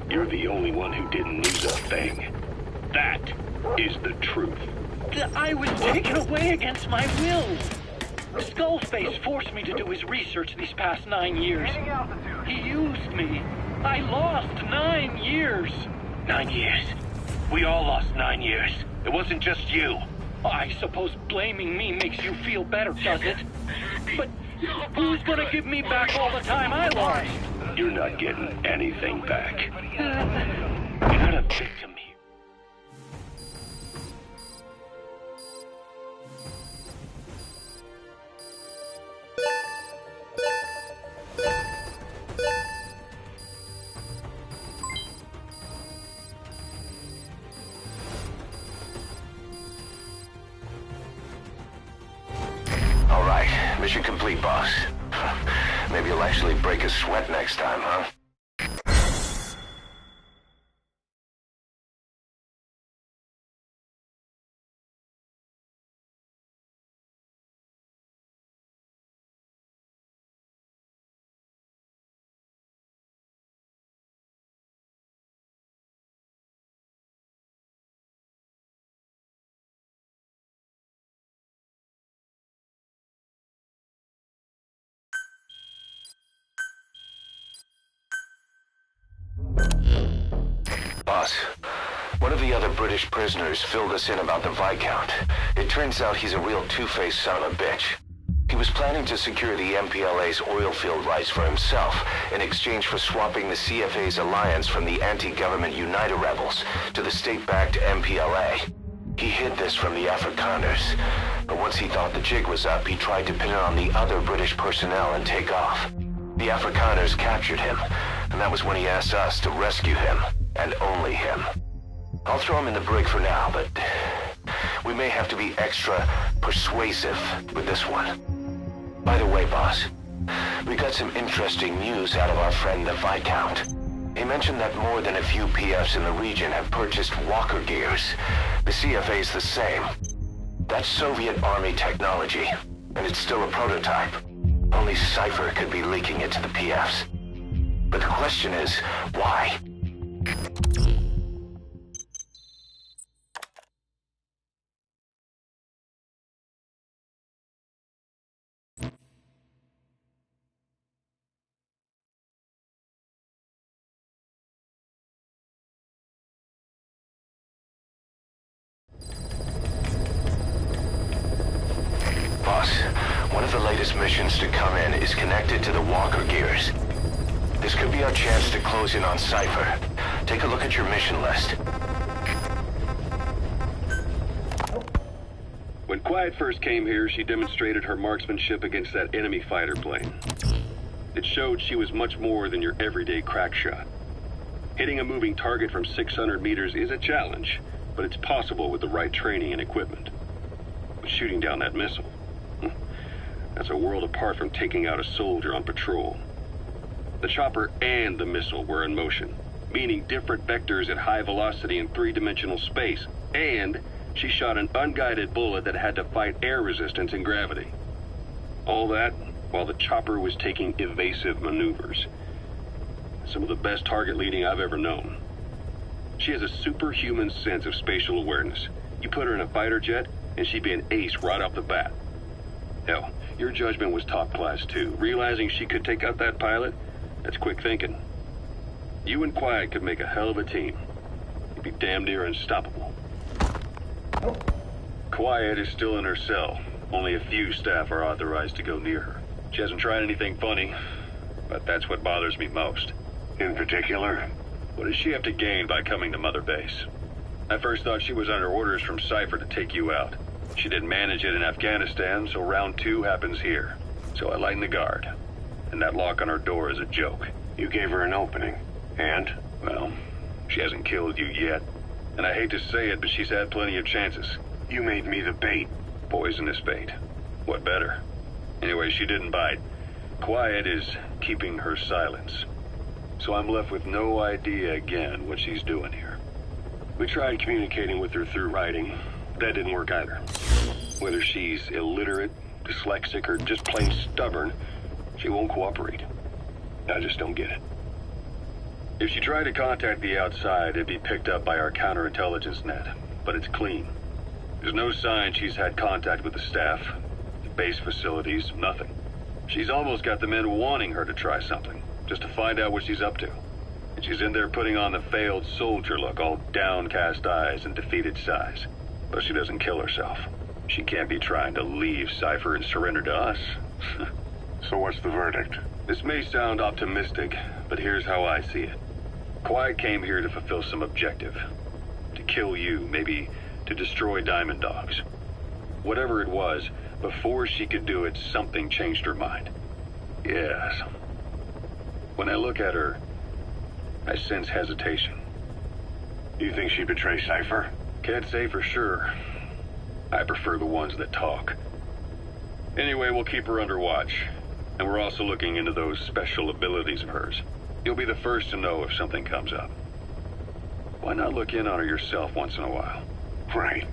You're the only one who didn't lose a thing. That is the truth. I was taken away against my will. Skullface forced me to do his research these past 9 years. He used me. I lost 9 years. 9 years. We all lost 9 years. It wasn't just you. I suppose blaming me makes you feel better, does it? But who's gonna give me back all the time I lost? You're not getting anything back. You're not a victim here. All right, mission complete, boss. Maybe you'll actually break a sweat next time, huh? Boss, one of the other British prisoners filled us in about the Viscount. It turns out he's a real two-faced son of a bitch. He was planning to secure the MPLA's oil field rights for himself in exchange for swapping the CFA's alliance from the anti-government United rebels to the state-backed MPLA. He hid this from the Afrikaners, but once he thought the jig was up, he tried to pin it on the other British personnel and take off. The Afrikaners captured him, and that was when he asked us to rescue him, and only him. I'll throw him in the brig for now, but we may have to be extra persuasive with this one. By the way, boss, we got some interesting news out of our friend the Viscount. He mentioned that more than a few PFs in the region have purchased walker gears. The CFA's the same. That's Soviet Army technology, and it's still a prototype. Only Cypher could be leaking it to the PFs. But the question is, why? Boss, one of the latest missions to come in is connected to the walker gears. This could be our chance to close in on Cypher. Take a look at your mission list. When Quiet first came here, she demonstrated her marksmanship against that enemy fighter plane. It showed she was much more than your everyday crack shot. Hitting a moving target from 600 meters is a challenge, but it's possible with the right training and equipment. But shooting down that missile, that's a world apart from taking out a soldier on patrol. The chopper and the missile were in motion, meaning different vectors at high velocity in three-dimensional space, and she shot an unguided bullet that had to fight air resistance and gravity. All that while the chopper was taking evasive maneuvers. Some of the best target leading I've ever known. She has a superhuman sense of spatial awareness. You put her in a fighter jet, and she'd be an ace right off the bat. Hell, your judgment was top class too. Realizing she could take out that pilot, that's quick thinking. You and Quiet could make a hell of a team. You'd be damn near unstoppable. Quiet is still in her cell. Only a few staff are authorized to go near her. She hasn't tried anything funny, but that's what bothers me most. In particular? What does she have to gain by coming to Mother Base? I first thought she was under orders from Cypher to take you out. She didn't manage it in Afghanistan, so round 2 happens here. So I lighten the guard. And that lock on her door is a joke. You gave her an opening. And? Well, she hasn't killed you yet. And I hate to say it, but she's had plenty of chances. You made me the bait. Poisonous bait. What better? Anyway, she didn't bite. Quiet is keeping her silence. So I'm left with no idea again what she's doing here. We tried communicating with her through writing. That didn't work either. Whether she's illiterate, dyslexic, or just plain stubborn, she won't cooperate. I just don't get it. If she tried to contact the outside, it'd be picked up by our counterintelligence net. But it's clean. There's no sign she's had contact with the staff, the base facilities, nothing. She's almost got the men wanting her to try something, just to find out what she's up to. And she's in there putting on the failed soldier look, all downcast eyes and defeated sighs. But she doesn't kill herself. She can't be trying to leave Cypher and surrender to us. So what's the verdict? This may sound optimistic, but here's how I see it. Quiet came here to fulfill some objective. To kill you, maybe to destroy Diamond Dogs. Whatever it was, before she could do it, something changed her mind. Yes. When I look at her, I sense hesitation. You think she betrayed Cypher? Can't say for sure. I prefer the ones that talk. Anyway, we'll keep her under watch. And we're also looking into those special abilities of hers. You'll be the first to know if something comes up. Why not look in on her yourself once in a while? Right.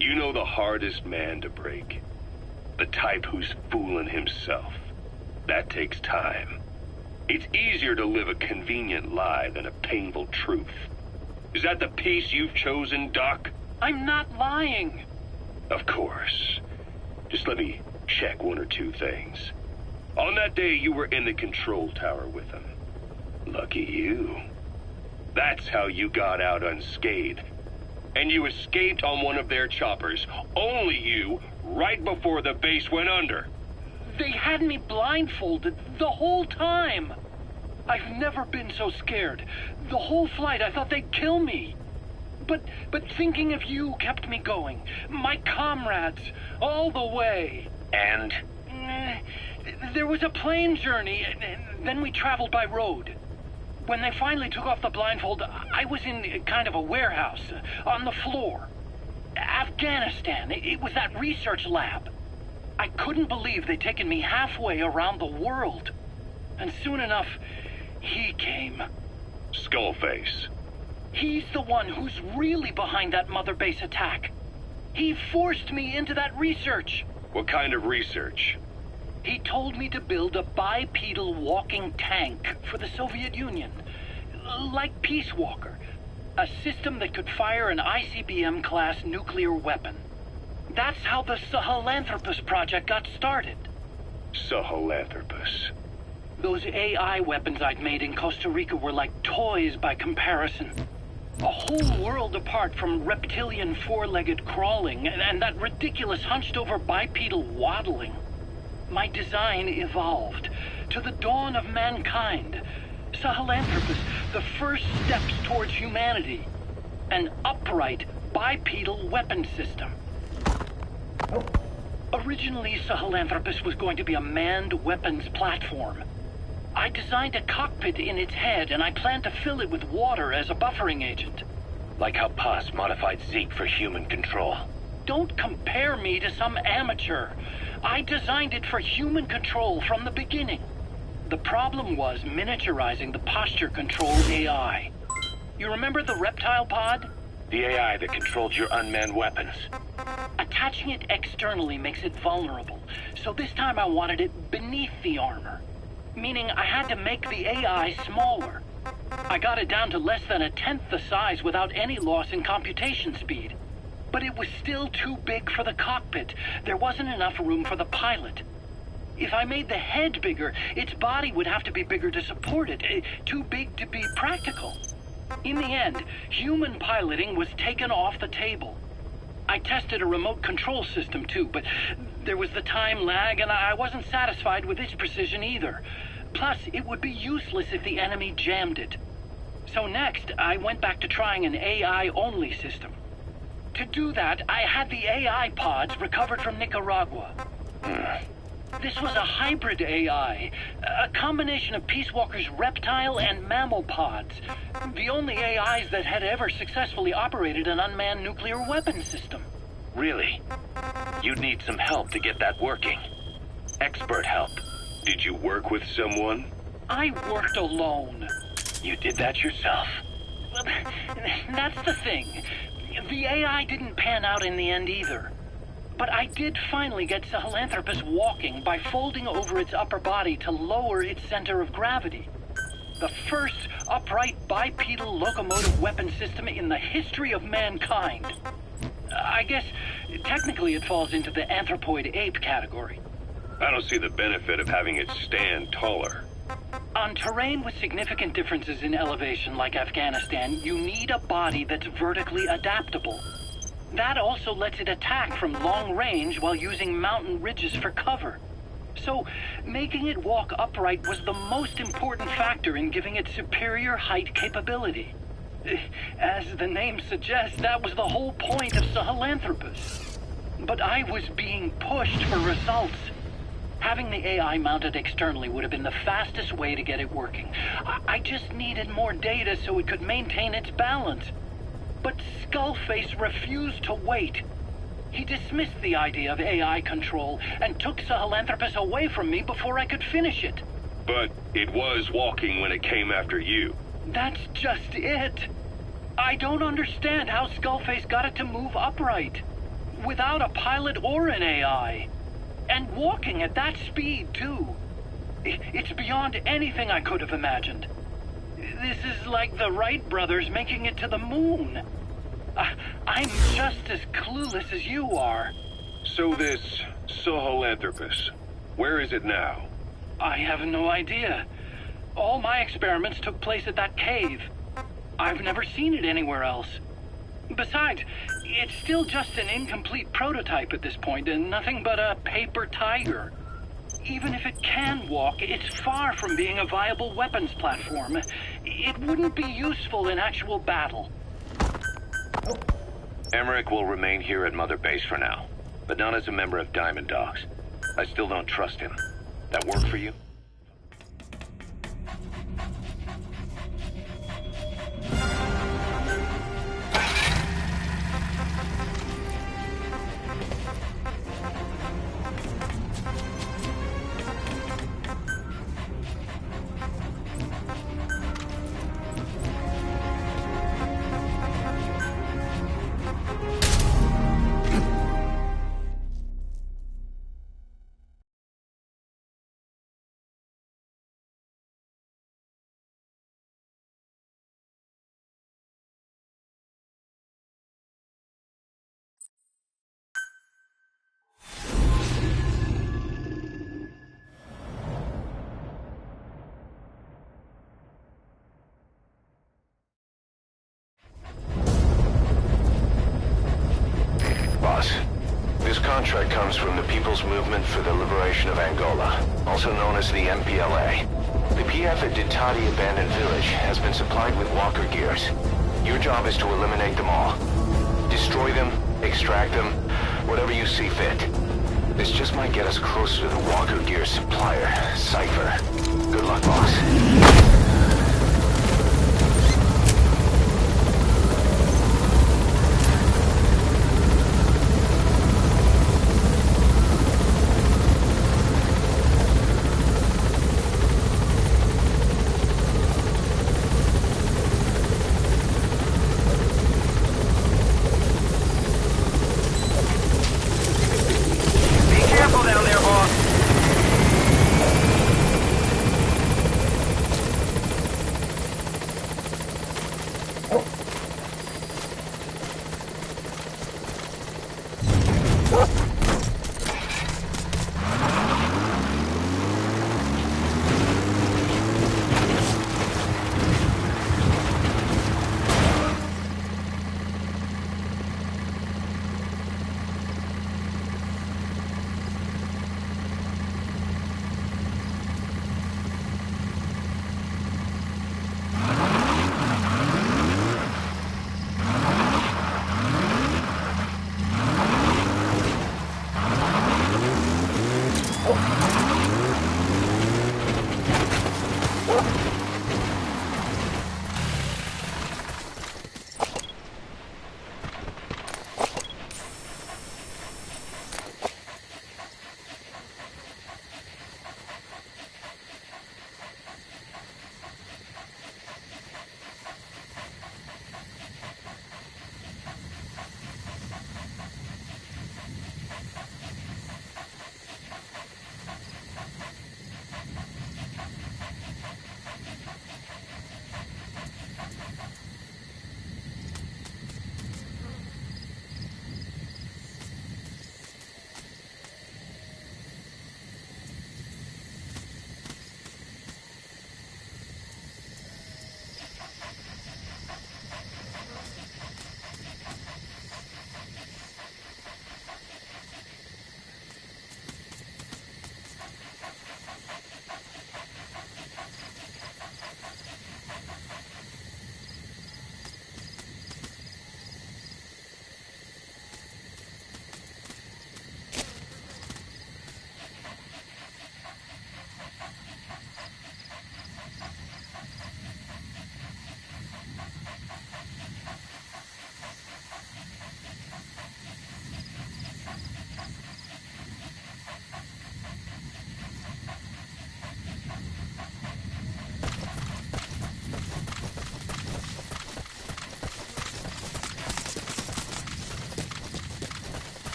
You know the hardest man to break? The type who's fooling himself. That takes time. It's easier to live a convenient lie than a painful truth. Is that the piece you've chosen, Doc? I'm not lying. Of course. Just let me check one or two things. On that day, you were in the control tower with them. Lucky you. That's how you got out unscathed. And you escaped on one of their choppers. Only you, right before the base went under. They had me blindfolded the whole time. I've never been so scared. The whole flight, I thought they'd kill me. But thinking of you kept me going. My comrades, all the way. And? There was a plane journey, and then we traveled by road. When they finally took off the blindfold, I was in kind of a warehouse, on the floor. Afghanistan, it was that research lab. I couldn't believe they'd taken me halfway around the world. And soon enough, he came. Skullface. He's the one who's really behind that Mother Base attack. He forced me into that research. What kind of research? He told me to build a bipedal walking tank for the Soviet Union. Like Peace Walker. A system that could fire an ICBM-class nuclear weapon. That's how the Sahelanthropus project got started. Sahelanthropus. Those AI weapons I'd made in Costa Rica were like toys by comparison. A whole world apart from reptilian four-legged crawling and that ridiculous hunched-over bipedal waddling. My design evolved. To the dawn of mankind. Sahelanthropus, the first steps towards humanity. An upright, bipedal weapon system. Originally, Sahelanthropus was going to be a manned weapons platform. I designed a cockpit in its head, and I planned to fill it with water as a buffering agent. Like how Paz modified Zeke for human control. Don't compare me to some amateur. I designed it for human control from the beginning. The problem was miniaturizing the posture control AI. You remember the reptile pod? The AI that controlled your unmanned weapons. Attaching it externally makes it vulnerable, so this time I wanted it beneath the armor. Meaning I had to make the AI smaller. I got it down to less than 1/10 the size without any loss in computation speed. But it was still too big for the cockpit. There wasn't enough room for the pilot. If I made the head bigger, its body would have to be bigger to support it. Too big to be practical. In the end, human piloting was taken off the table. I tested a remote control system too, but there was the time lag and I wasn't satisfied with its precision either. Plus, it would be useless if the enemy jammed it. So next, I went back to trying an AI-only system. To do that, I had the AI pods recovered from Nicaragua. This was a hybrid AI, a combination of Peace Walker's reptile and mammal pods. The only AIs that had ever successfully operated an unmanned nuclear weapon system. Really? You'd need some help to get that working. Expert help. Did you work with someone? I worked alone. You did that yourself? Well, that's the thing. The AI didn't pan out in the end either. But I did finally get Sahelanthropus walking by folding over its upper body to lower its center of gravity. The first upright bipedal locomotive weapon system in the history of mankind. I guess technically it falls into the anthropoid ape category. I don't see the benefit of having it stand taller. On terrain with significant differences in elevation like Afghanistan, you need a body that's vertically adaptable. That also lets it attack from long range while using mountain ridges for cover. So, making it walk upright was the most important factor in giving it superior height capability. As the name suggests, that was the whole point of Sahelanthropus. But I was being pushed for results. Having the AI mounted externally would have been the fastest way to get it working. I just needed more data so it could maintain its balance. But Skullface refused to wait. He dismissed the idea of AI control and took Sahelanthropus away from me before I could finish it. But it was walking when it came after you. That's just it. I don't understand how Skullface got it to move upright, without a pilot or an AI. And walking at that speed, too. It's beyond anything I could have imagined. This is like the Wright brothers making it to the moon. I'm just as clueless as you are. So this Sahelanthropus, where is it now? I have no idea. All my experiments took place at that cave. I've never seen it anywhere else. Besides, it's still just an incomplete prototype at this point, and nothing but a paper tiger. Even if it can walk, it's far from being a viable weapons platform. It wouldn't be useful in actual battle. Emmerich will remain here at Mother Base for now, but not as a member of Diamond Dogs. I still don't trust him. That work for you? This contract comes from the People's Movement for the Liberation of Angola, also known as the MPLA. The PF at Ditati Abandoned Village has been supplied with walker gears. Your job is to eliminate them all. Destroy them, extract them, whatever you see fit. This just might get us closer to the walker gear supplier, Cypher. Good luck, boss.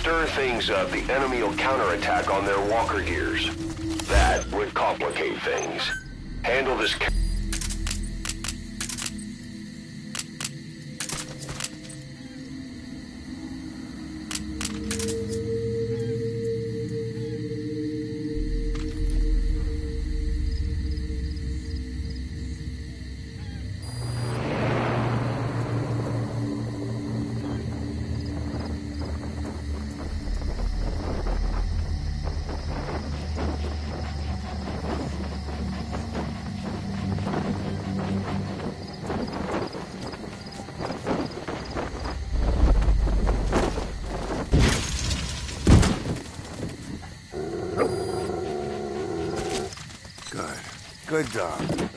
Stir things up, the enemy will counterattack on their walker gears. That would complicate things. Handle this... Good dog.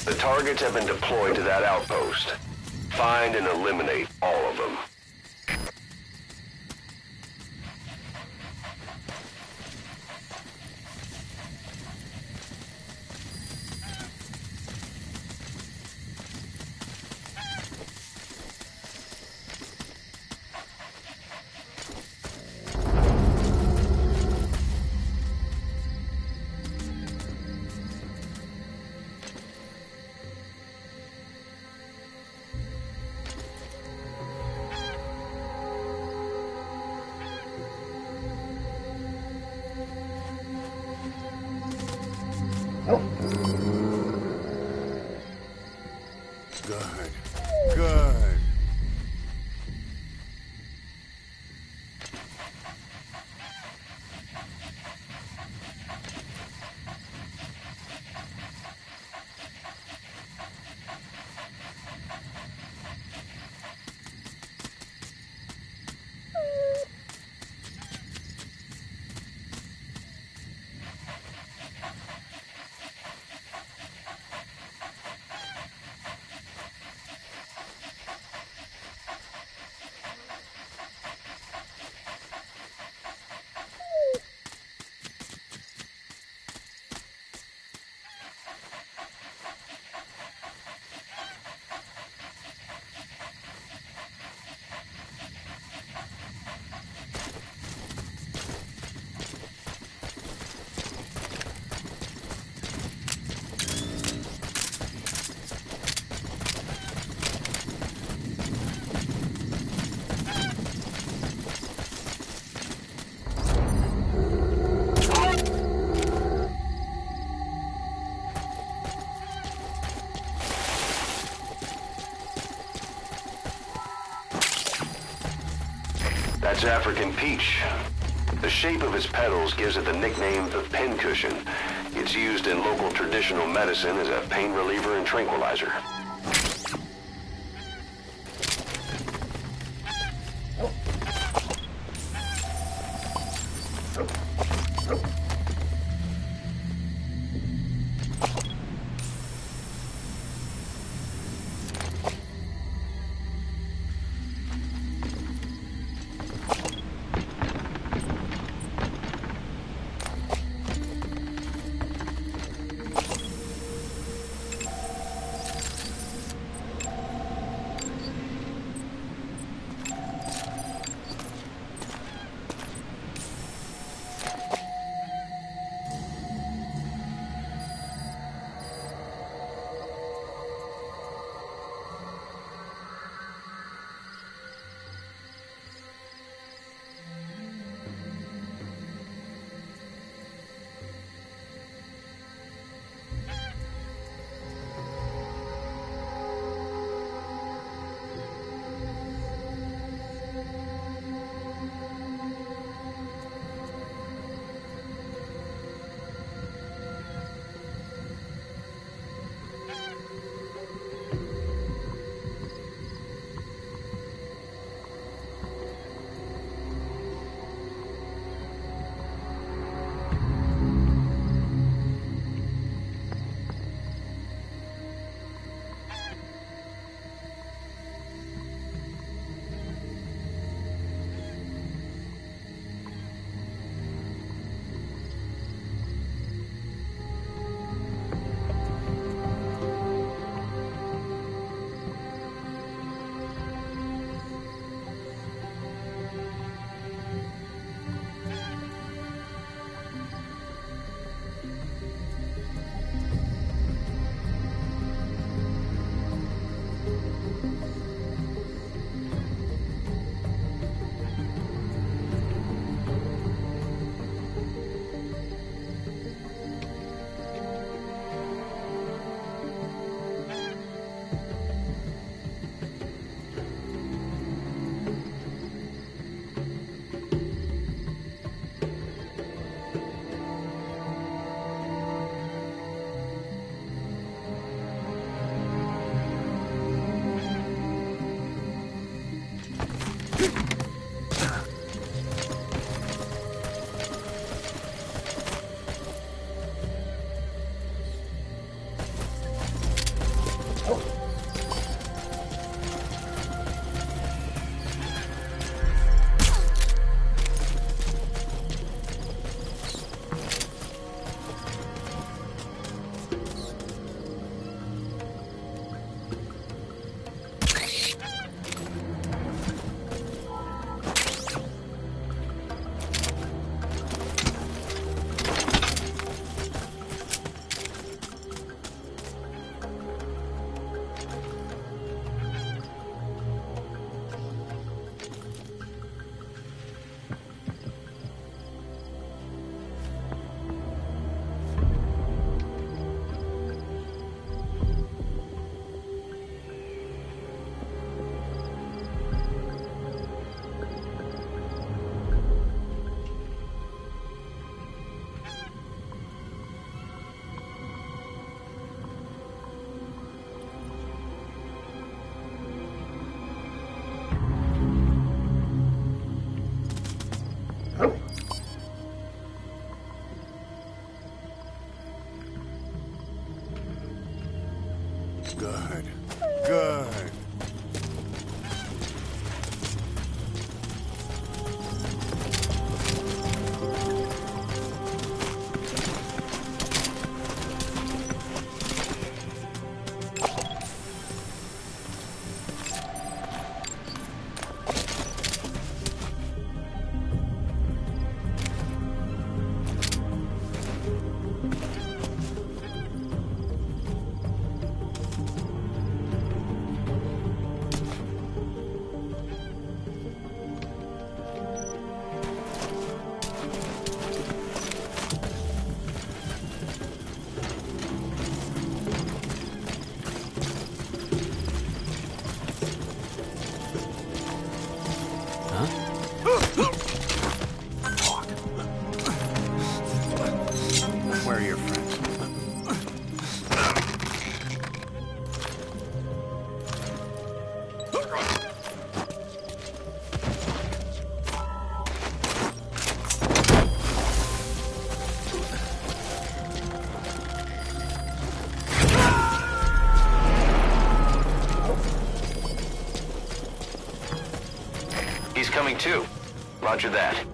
The targets have been deployed to that outpost. Find and eliminate all of them. Good. Good. That's African peach. The shape of its petals gives it the nickname the pincushion. It's used in local traditional medicine as a pain reliever and tranquilizer. Good. Good. Where are your friends? He's coming too. Roger that.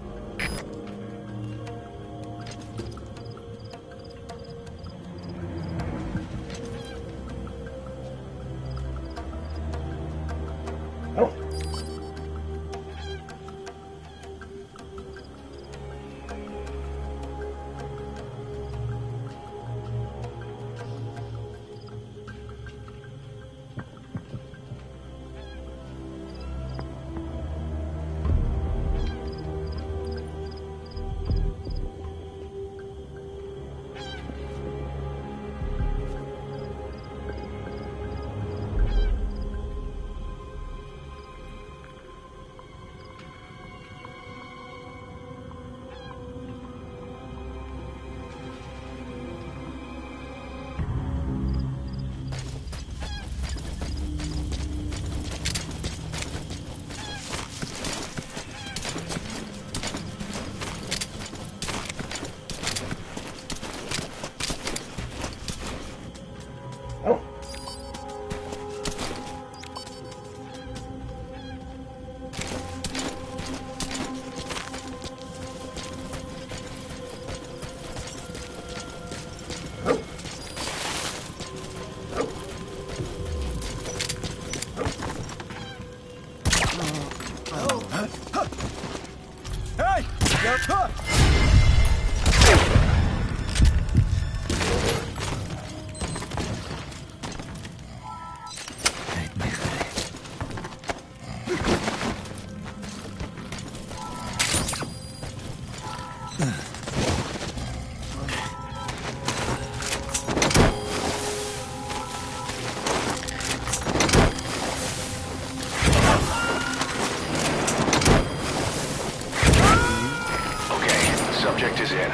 Subject is in.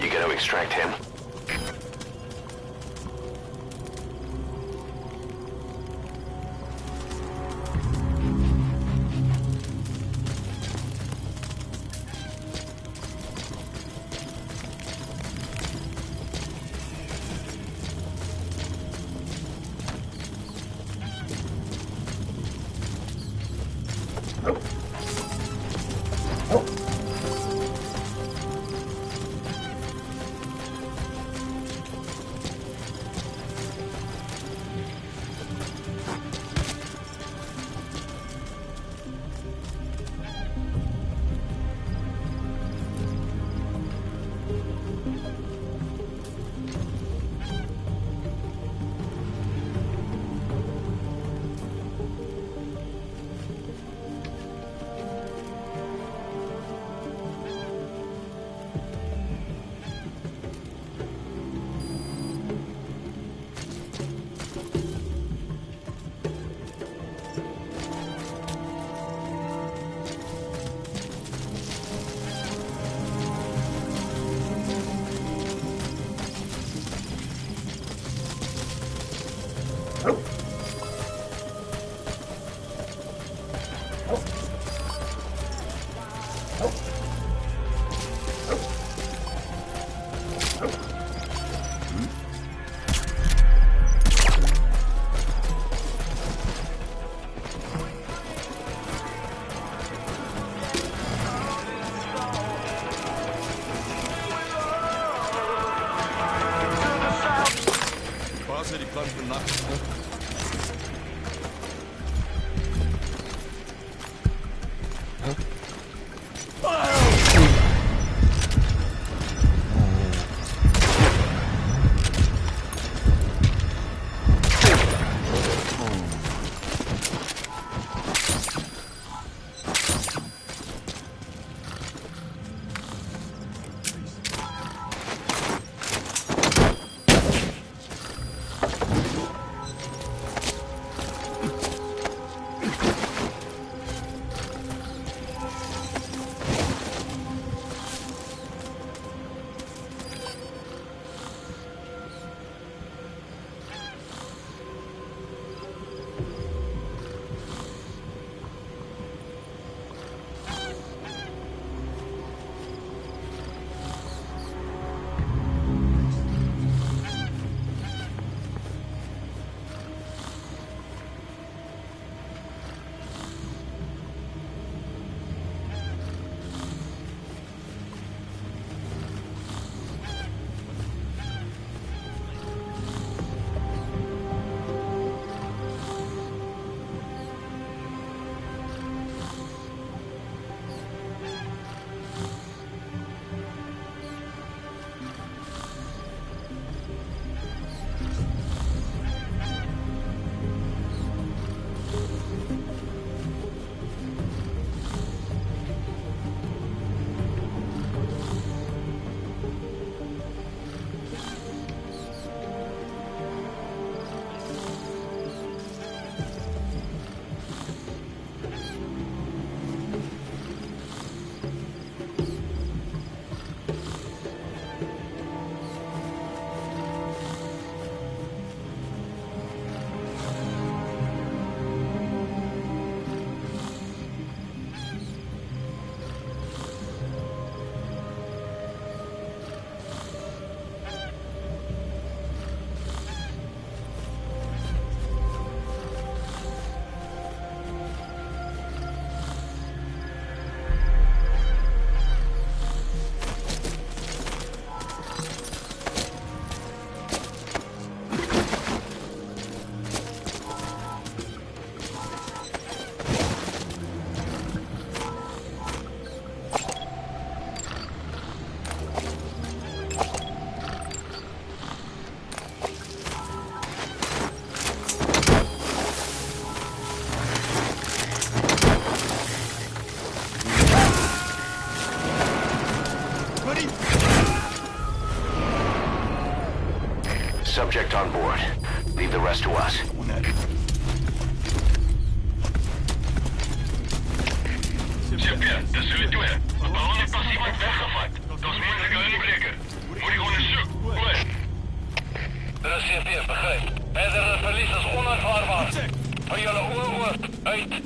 You gotta extract him. plan vir nag, hè? Subject on board. Leave the rest to us. Chip, dis jullie twee. De ballon heeft pas iemand weggevat. Dat is moeilijke inbreker. Moet ik onderzoek. Oor. Er is CP, begrijp. Verdere verlies is onaanvaardbaar. Van jullie oor, uit.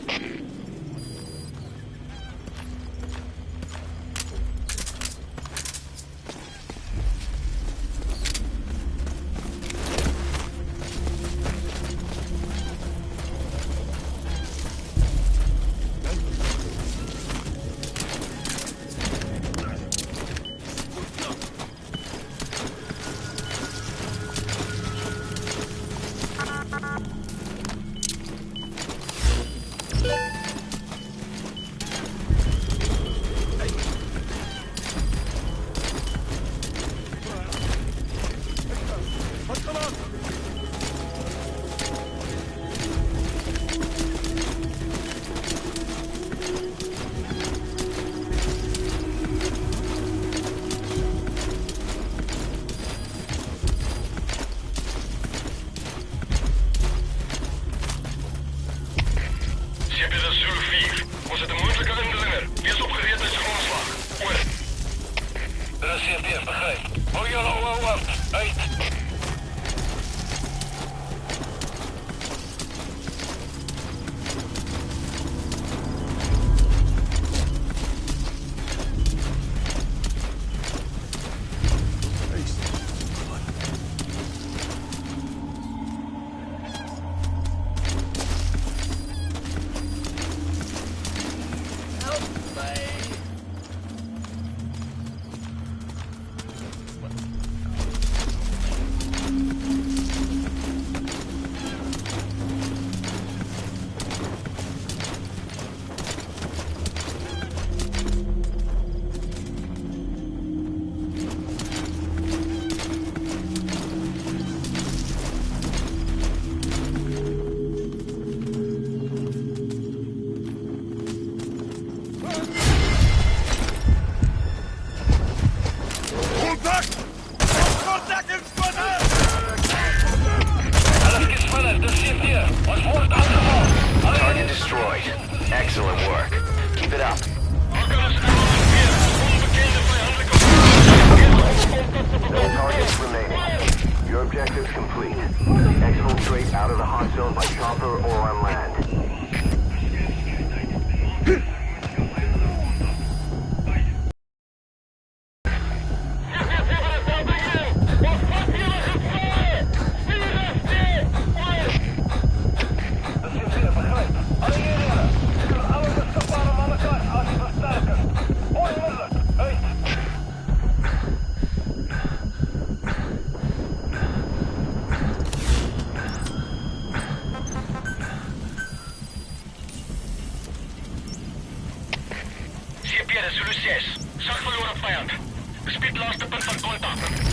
targets remaining. Your objective's complete. Exfiltrate out of the hot zone by chopper or on land.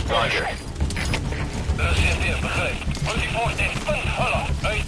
Roger. CP, begrijp. Politie voorsteen, punt, hallo, uit.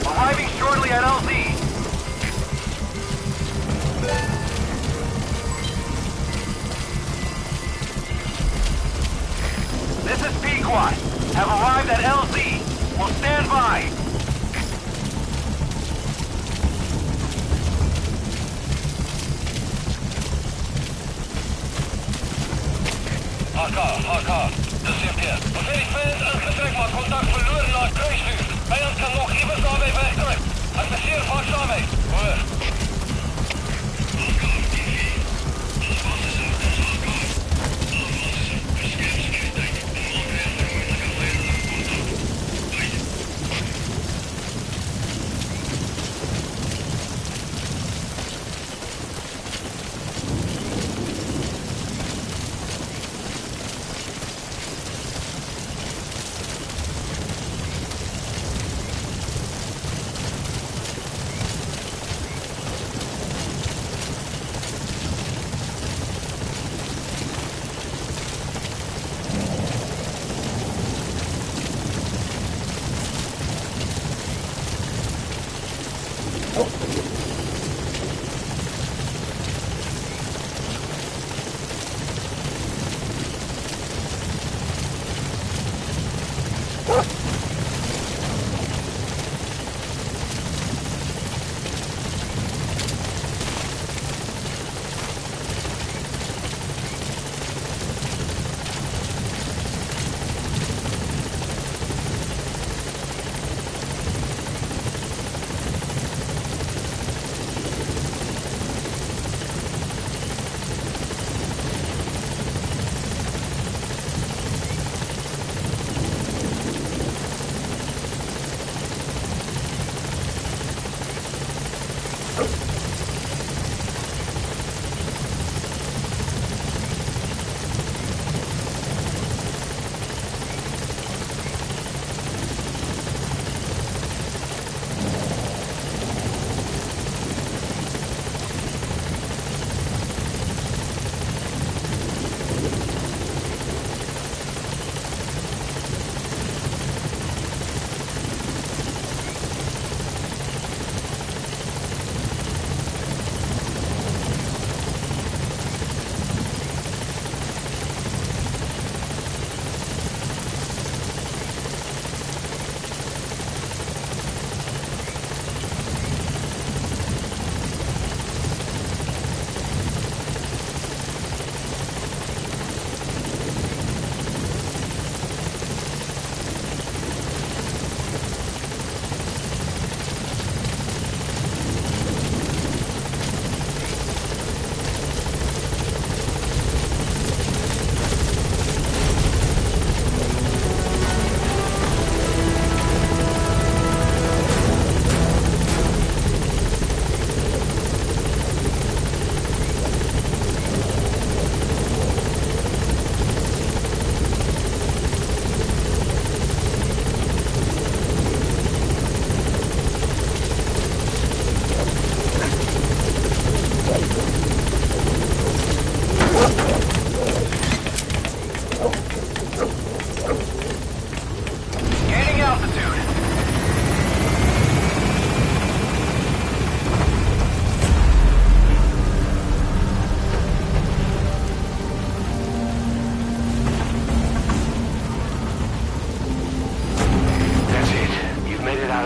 Arriving shortly at LZ. This is Pequod. Have arrived at LZ. Will stand by. HK. De CP. Beveiligd vijand aangetrekt, maar contact verloren naar kruisvuur. Vijand kan nog even daarbij wegtrekken. Adviseer waakzaam mee. Hoor.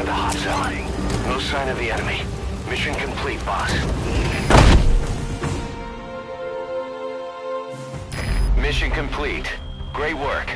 outside the hot zone. No sign of the enemy. Mission complete, boss. Mission complete. Great work.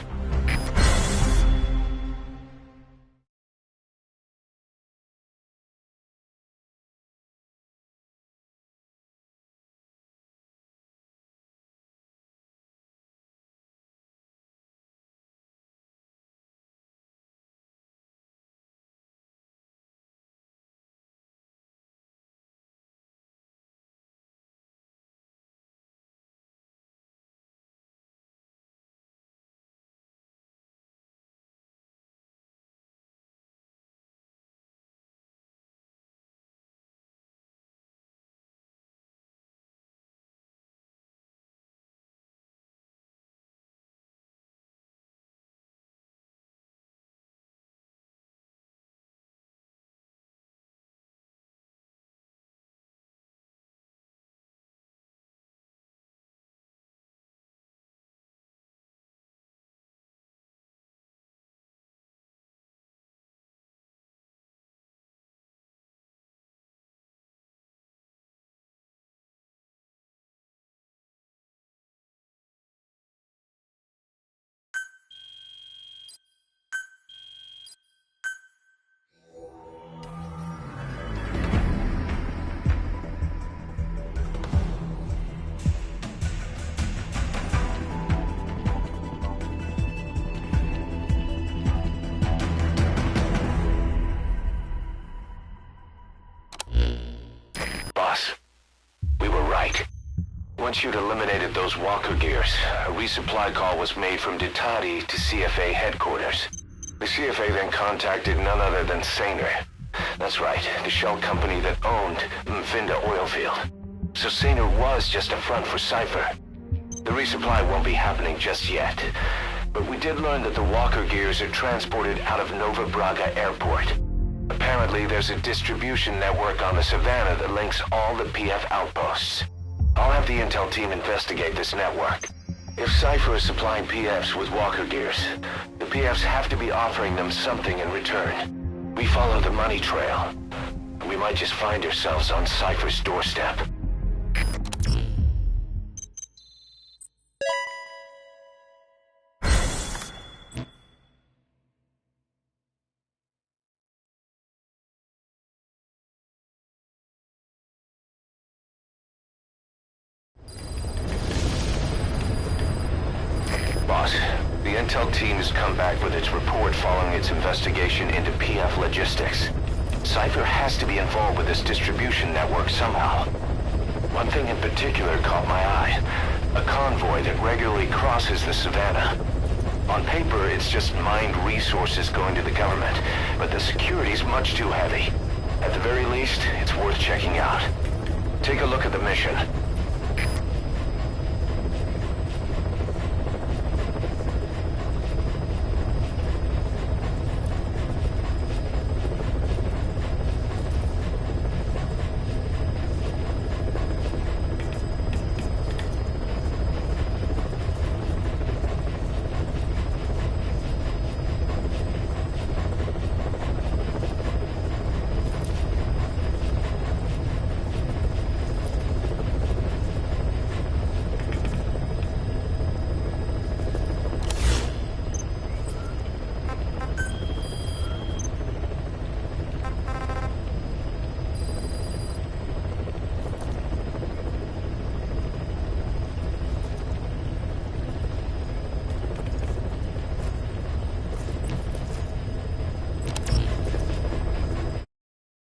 Once you'd eliminated those walker gears, a resupply call was made from Ditati to CFA headquarters. The CFA then contacted none other than Saner. That's right, the shell company that owned Mfinda Oilfield. So Saner was just a front for Cypher. The resupply won't be happening just yet. But we did learn that the walker gears are transported out of Nova Braga Airport. Apparently, there's a distribution network on the Savannah that links all the PF outposts. I'll have the intel team investigate this network. If Cypher is supplying PFs with walker gears, the PFs have to be offering them something in return. We follow the money trail. We might just find ourselves on Cypher's doorstep. Boss, the intel team has come back with its report following its investigation into PF logistics. Cypher has to be involved with this distribution network somehow. One thing in particular caught my eye. A convoy that regularly crosses the Savannah. On paper, it's just mined resources going to the government, but the security's much too heavy. At the very least, it's worth checking out. Take a look at the mission.